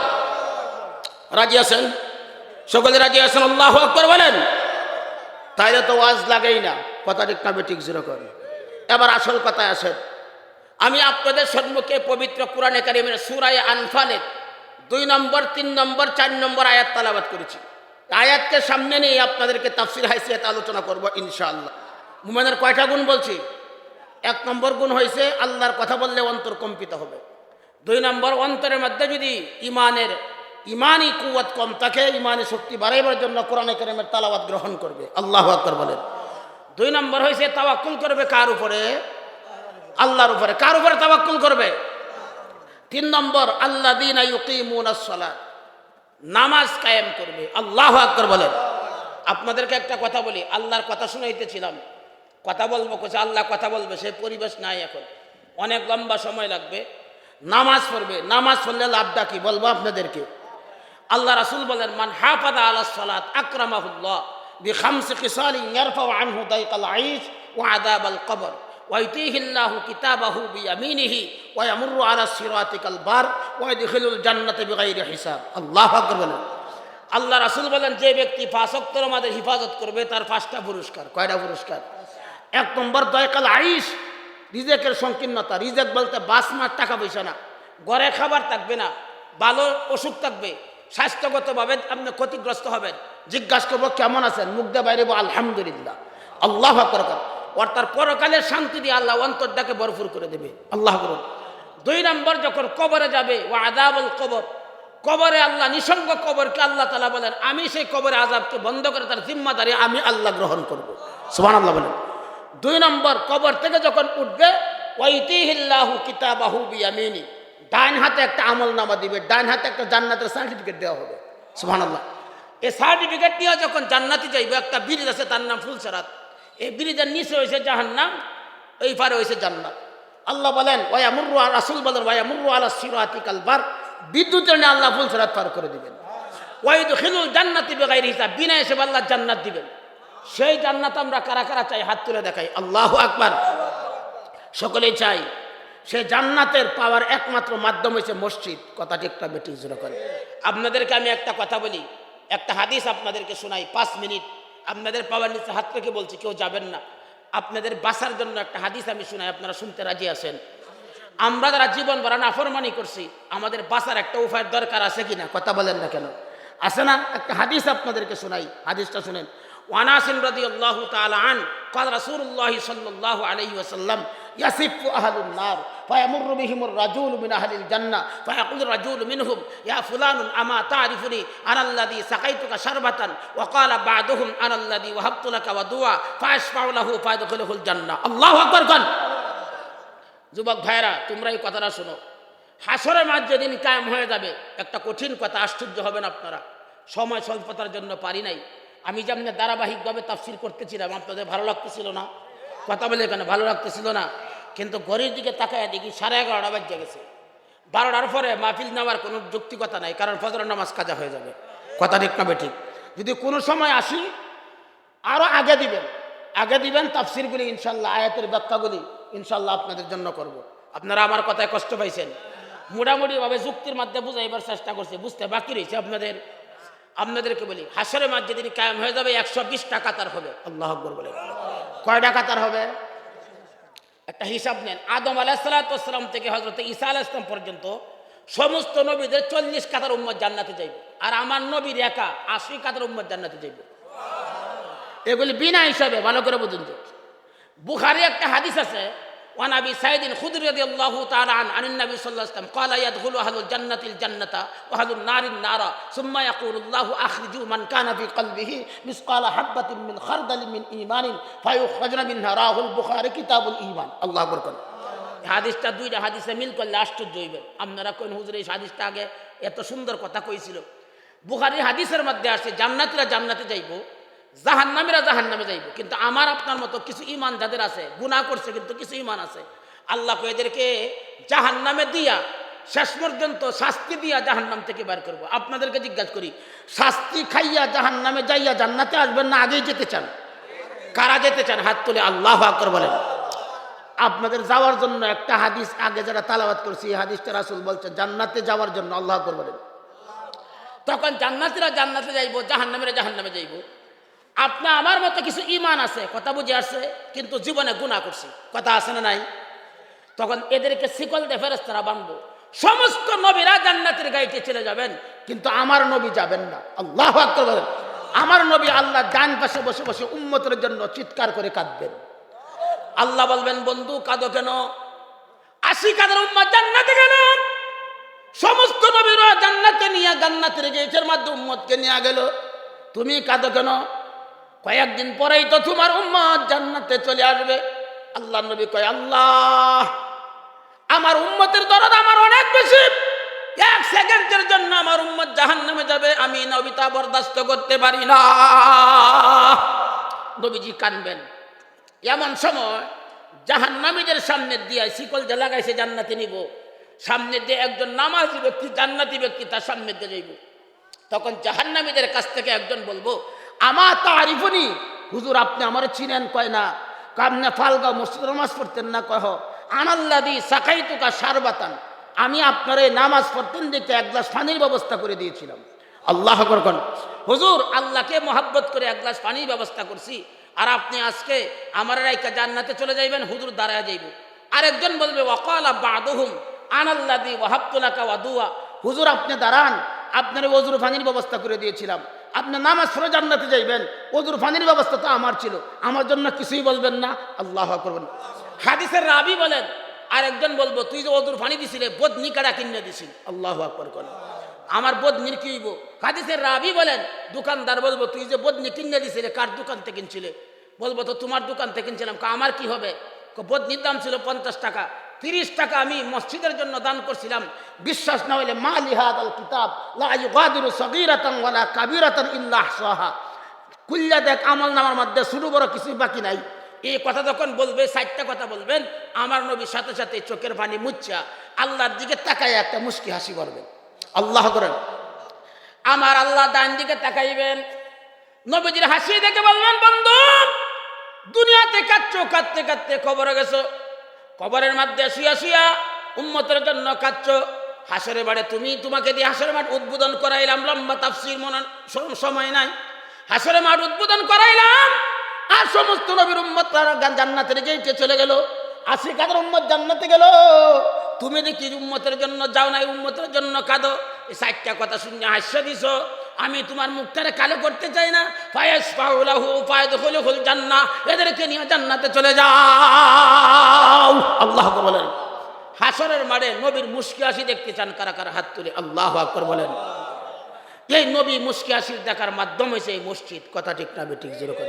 রাজি আছেন? সকলে রাজি আছেন? আল্লাহু আকবার বলেন। তাইলে তো ওয়াজ লাগেই না, কথা ঠিক না বেঠিক জিরো করে। এবার আসল কথায় আসেন। আমি আপনাদের সম্মুখে পবিত্র কোরআনে কারিমের সূরা আনফালের 2 নম্বর, 3 নম্বর, 4 নম্বর আয়াত তেলাওয়াত করেছি। আয়াতকে সামনে নিয়ে আপনাদেরকে তাফসীর হাইসিয়াত আলোচনা করব ইনশাআল্লাহ। মুমিনের কয়টা গুণ বলছি? 1 নম্বর গুণ হয়েছে আল্লাহর কথা বললে অন্তর কম্পিত হবে। 2 নম্বর, অন্তরের মধ্যে যদি ইমানি কুওয়াত কম থাকে, ইমানি শক্তি বাড়াইবার জন্য কোরআনে কারিমের তেলাওয়াত গ্রহণ করবে। আল্লাহু আকবার বলেন। 2 নম্বর হয়েছে তাওয়াক্কুল করবে কার উপরে? আল্লাহর উপরে। কার উপরে তাওয়াক্কুল করবে? 3 নম্বর, আল্লাযীনা ইউকিমুনাস সালাত, নামাজ কায়েম করবে। আল্লাহু আকবার বলেন। আপনাদেরকে একটা কথা বলি, আল্লাহর কথা শুনাইতেছিলাম, কথা বলবো কোথায়, আল্লাহ কথা বলবে, সে পরিবেশ নাই এখন, অনেক লম্বা সময় লাগবে। নামাজ পড়বে, নামাজ পড়লে লাভটা কি বলবো আপনাদেরকে। আল্লাহ রাসূল বলেন মান হাফাযা আলাস সালাত আকরামাহুল্লাহ বিখামসি খিসালিন ইয়ারফাউ আনহু দাইকাল আইশ ওয়া আযাবাল কবর ওয়া ইউতিহিল্লাহু কিতাবাহু বিয়ামিনিহি ওয়া ইয়ামুররু আলাস সিরাতিকাল বার ওয়া ইয়াদখিলুল জান্নাতা বিগাইরি হিসাব। আল্লাহু আকবার বলেন। আল্লাহ রাসূল বলেন যে ব্যক্তি 5 ওয়াক্তের নামাজের হিফাজত করবে তার 5টা পুরস্কার। কয়টা পুরস্কার? 1 নম্বর দাইকাল আইশ, রিজেকের সংকীর্ণতা। রিজেক বলতে বাস মার টাকা পয়সা না, ঘরে খাবার থাকবে না, ভালো ওষুধ থাকবে, স্বাস্থ্যগতভাবে আপনি ক্ষতিগ্রস্ত হবেন, জিজ্ঞাসা করবো কেমন আছেন, মুখ দিয়ে বাইরে আলহামদুলিল্লাহ। আল্লাহু আকবার। অর্থাৎ পরকালের শান্তি দিয়ে আল্লাহ অন্তরটাকে ভরপুর করে দেবে। আল্লাহ করুন। 2 নম্বর, যখন কবরে যাবে ও আযাবুল কবর, কবরে আল্লাহ, নিঃসঙ্গ কবরকে আল্লাহ তাআলা বলেন আমি সেই কবরে আযাবকে বন্ধ করে তার জিম্মাদারি আমি আল্লাহ গ্রহণ করব। সুবহানাল্লাহ বলেন। 2 নম্বর, কবর থেকে যখন উঠবে ওয়াইতিহিল্লাহু কিতাবাহু বিয়ামিনি, ডান হাতে একটা আমলনামা দিবে, ডান হাতে একটা জান্নাতের সার্টিফিকেট দেওয়া হবে। সুবহানাল্লাহ। এই সার্টিফিকেট নিয়ে যখন জান্নাতে যাইবে, একটা ব্রিজ আছে তার নাম ফুলসিরাত, এই ব্রিজের নিচে হয়েছে জাহান্নাম, এই পারে হয়েছে জান্নাত। আল্লাহ বলেন ওয়ায়ামুররু, রাসূল বলেন ওয়ায়ামুররু আলাস সিরাতিকাল বার, বিদ্যুতের নিয়ে আল্লাহ ফুলসিরাত পার করে দিবেন। ওয়াইদখিলুল জান্নাতি বিগাইরি হিসাব, বিনা হিসাবে আল্লাহ জান্নাত দিবেন। সেই জান্নাত আমরা কারা কারা চাই? হাত তুলে দেখাই। আল্লাহু আকবার। সকলেই চাই। সেই জান্নাতের পাওয়ার একমাত্র মাধ্যম হচ্ছে মসজিদ। কথাটি একটা বেটি জোরে করে। আপনাদেরকে আমি একটা কথা বলি, একটা হাদিস আপনাদেরকে শোনাই, 5 মিনিট আপনাদের পাওয়ার নিচে হাত রেখে বলছি, কেউ যাবেন না। আপনাদের বাঁচার জন্য একটা হাদিস আমি শোনাই, আপনারা শুনতে রাজি আছেন? আমরা যারা জীবন ভরা নাফরমানি করছি, আমাদের বাঁচার একটা উপায়ের দরকার আছে কিনা? কথা বলেন না কেন? আছে না? একটা হাদিস আপনাদেরকে শোনাই, হাদিসটা শুনেন। আনাস রাদিয়াল্লাহু তাআলা আন قال رسول الله صلى الله عليه وسلم يصف أهل النار فيمر بهم الرجل من أهل الجنة فيقول الرجل منهم يا فلان أما تعرفني أنا الذي سقيتك شربة وقال بعضهم أنا الذي وهبت لك ودعا فأشفع له فيدخله الجنة الله أكبر قال যুবক ভাইরা তোমরা এই কথাটা শোনো। হাসরের মাঠ যেদিন কায়েম হয়ে যাবে, একটা কঠিন কথা, আশ্চর্য হবেন আপনারা, সময় স্বল্পতার জন্য পারি নাই। আমি যেমন ধারাবাহিকভাবে তাফসির করতেছিলাম, আপনাদের ভালো লাগতেছিল না? কথা বলে কেন ভালো লাগতেছিল না? কিন্তু ঘড়ির দিকে তাকায় দেখি 11:30 বাজে গেছে। 12টার পরে মাহফিল নেওয়ার কোনো যৌক্তিকতা নাই, কারণ ফজরের নামাজ কাজা হয়ে যাবে। কথা ঠিক না বেঠিক? যদি কোনো সময় আসি আরও আগে দিবেন তাফসিরগুলি ইনশাল্লাহ, আয়াতের ব্যাখ্যাগুলি ইনশাল্লাহ আপনাদের জন্য করব। আপনারা আমার কথায় কষ্ট পাইছেন, মোটামুটিভাবে যুক্তির মাধ্যমে বুঝাইবার চেষ্টা করছে, বুঝতে বাকি রয়েছে আপনাদেরকে বলি, হাসরের মাঝে যেদিন কায়েম হয়ে যাবে 120টা কাতার হবে। আল্লাহু আকবার বলে। কয়টা কাতার হবে? একটা হিসাব নেন। আদম আলাইহিস সালাম থেকে হযরত ঈসা আলাইহিস সালাম পর্যন্ত সমস্ত নবীদের 40 কাতার উম্মত জান্নাতে যাইবে, আর আমার নবীর একা 80 কাতার উম্মত জান্নাতে যাইবে। এগুলি বিনা হিসাবে, ভালো করে বুঝুন। বুখারী একটা হাদিস আছে, ওয়ান আবি সাঈদ খুদরি রাদিয়াল্লাহু তাআলা আনিন নবী সাল্লাল্লাহু আলাইহি ওয়াসাল্লাম ক্বালা ইয়াদখুলু আহলুল জান্নাতিল জান্নাতা ওয়া আহলুন নারিন নারা সুম্মা ইয়াকুলুল্লাহু আখরিজু মান কানা ফি কলবিহি মিসকালা হাববাতিন মিন খারদালিন মিন ঈমানিন ফায়ুখরাজনা মিনহা। রাহুল বুখারী কিতাবুল ঈমান। আল্লাহু আকবার। হাদিসটা দুইটা হাদিসে মিল করলে আশ্চর্য হইবেন। আপনারা কোন হুজুর এই হাদিসটা আগে এত সুন্দর কথা কইছিল? বুখারীর হাদিসের মধ্যে আসছে জান্নাতীরা জান্নাতে যাইব, জাহান্নামীরা জাহান্নামে যাইব। কিন্তু আমার আপনার মতো কিছু ঈমান যাদের আছে, গুনাহ করছে কিন্তু কিছু ঈমান আছে, আল্লাহ এদেরকে জাহান্নামে দিয়া শেষ পর্যন্ত শাস্তি দিয়া জাহান্নাম থেকে বের করব। আপনাদেরকে জিজ্ঞাসা করি, শাস্তি খাইয়া জাহান্নামে যাইয়া জান্নাতে আসবেন না আগেই যেতে চান? কারা যেতে চান হাত তুলে আল্লাহু আকবার বলেন। আপনাদের যাওয়ার জন্য একটা হাদিস আগে যারা তালাওয়াত করছি, এই হাদিসটা রাসূল বলছেন জান্নাতে যাওয়ার জন্য। আল্লাহু আকবার বলেন। তখন জান্নাতীরা জান্নাতে যাইব, জাহান্নামীরা জাহান্নামে যাইব। আপনা আমার মতো কিছু ঈমান আছে, কথা বুঝে আসছে, কিন্তু জীবনে গুনাহ করছি, কথা আছে না নাই? তখন এদেরকে শিকল দিয়ে ফেরেশতারা বাঁধবো। সমস্ত নবীরা জান্নাতের গাড়িতে চলে যাবেন, কিন্তু আমার নবী যাবেন না। আল্লাহু আকবার বলেন। আমার নবী আল্লাহ ডান পাশে বসে বসে উম্মতের জন্য চিৎকার করে কাঁদবেন। আল্লাহ বলবেন, বন্ধু কাঁদো কেন? 80 কাতার উম্মত জান্নাতে গেল, সমস্ত নবীরা জান্নাতে নিয়ে জান্নাতের গেটের মাধ্যমে উম্মতকে নিয়ে গেল, তুমি কাঁদো কেন? কয়েকদিন পরেই তো তোমার উম্মত জান্নাতে চলে আসবে। আল্লাহ নবী কয়, আল্লাহ আমার উম্মতের দরদ আমার অনেক বেশি, 1 সেকেন্ডের জন্য আমার উম্মত জাহান্নামে যাবে, আমি নবী তা বরদাস্ত করতে পারি না। নবীজি কাঁদবেন। এমন সময় জাহান্নামীদের সামনে দিয়ে শিকল যে লাগাইছে জান্নাতে নিব, সামনে দিয়ে একজন নামাজি ব্যক্তি জান্নাতি ব্যক্তি তার সামনে দিয়ে যাইব। তখন জাহান্নামীদের কাছ থেকে একজন বলবো, আমা তারিফুনি, হুজুর আপনি আমার চিনেন? কয় না। কামনে ফালগা মসজিদ নামাজ পড়তেন না? কহ আনাল্লাদি সাকাইতুকা শারবাতান, আমি আপনার এই নামাজ পড়তেন দেখে 1 গ্লাস পানির ব্যবস্থা করে দিয়েছিলাম। আল্লাহু আকবার। হুজুর আল্লাহকে মহব্বত করে 1 গ্লাস পানির ব্যবস্থা করছি, আর আপনি আজকে আমার রাইকা জান্নাতে চলে যাইবেন? হুজুর দাঁড়ায় যাইব। আরেকজন বলবে ওয়াকালা বাদুহুম আনাল্লাদি ওয়াহাবতুলাকা ওয়াদুয়া, হুজুর আপনি দাঁড়ান, আপনার ওযুর পানির ব্যবস্থা করে দিয়েছিলাম, আপনি নামাজ পড়ে জান্নাতে যাইবেন, ওযুর পানির ব্যবস্থা তো আমার ছিল, আমার জন্য কিছুই বলবেন না? আল্লাহু আকবার। হাদিসের রাবি বলেন, আরেকজন বলবো তুই যে ওযুর পানি দিছিলে বদনি কাটা কিনে দিছিল। আল্লাহু আকবার করেন। আমার বদনির কি হইব? হাদিসের রাবি বলেন, দোকানদার বলবো তুই যে বদনি কিনে দিছিলে কার দোকান থেকে কিনছিলে? বলবো তো তোমার দোকান থেকে কিনছিলাম। আমার কি হবে? বদনির দাম ছিল 50 টাকা, 30 টাকা আমি মসজিদের জন্য দান করছিলাম। বিশ্বাস না হইলে মা লিহাদাল কিতাব লা ইউগাদিরু সগীরাতান ওয়ালা কাবীরাতান ইল্লা আহসাহা, কুল্লা দেখ আমল নামার মধ্যে ছোট বড় কিছুই বাকি নাই। এই কথা যখন বলবে, 4টা কথা বলবেন, আমার নবীর সাথে সাথে চোখের পানি মুচ্ছা আল্লাহর দিকে তাকায় একটা মুস্কি হাসি করবেন। আল্লাহ করেন। আমার আল্লাহ ডান দিকে তাকাইবেন, নবীজির হাসি দেখে বলবেন, বন্ধু দুনিয়াতে কাঁদছো, কাঁদতে কাঁদতে কবরে গেছো, কবরের মধ্যে শুয়া শুয়া উম্মতের জন্য কাঁদছো। হাসরের বাড়ে তোমাকে দিয়ে হাসরের মাঠ উদ্বোধন করাইলাম, লম্বা তাফসীর মনে সময় নাই, হাসরের মাঠ উদ্বোধন করাইলাম, আর সমস্ত নবীর উম্মত জান্নাতের গেটে চলে গেল। 80 কাতার উম্মত জান্নাতে গেল, তুমি দেখি উম্মতের জন্য যাও নাই, উম্মতের জন্য কাঁদো। এই 4টা কথা শুনে হাস্য দিছো। আমি তোমার মুখটারে কালো করতে চাই না। ফায়াসফাউলাহু ফায়াদখুলুল জান্নাহ, এদেরকে নিয়ে জান্নাতে চলে যাও। আল্লাহু আকবার বলেন। হাসরের মাঠে নবীর মুস্কি হাসি দেখতে চান কারা কারা? হাত তুলে আল্লাহু আকবার বলেন। এই নবী মুস্কি হাসি দেখার মাধ্যম হয়েছে এই মসজিদ। কথা ঠিক না বেঠিক? যেরকম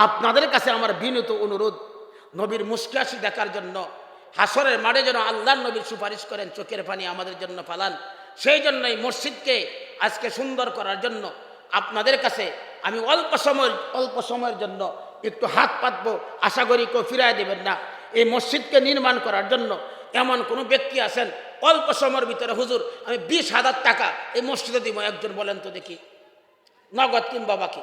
আপনাদের কাছে আমার বিনীত অনুরোধ, নবীর মুস্কি হাসি দেখার জন্য হাসরের মাঠে যেন আল্লাহর নবীর সুপারিশ করেন, চোখের পানি আমাদের জন্য ফালান। সেই জন্যই মসজিদকে আজকে সুন্দর করার জন্য আপনাদের কাছে আমি অল্প সময়ের জন্য একটু হাত পাতবো, আশা করি কেউ ফিরাই দেবেন না। এই মসজিদকে নির্মাণ করার জন্য এমন কোনো ব্যক্তি আছেন অল্প সময়ের ভিতরে, হুজুর আমি 20,000 টাকা এই মসজিদে দিব, একজন বলেন তো দেখি, নগদ কিংবা বাকি?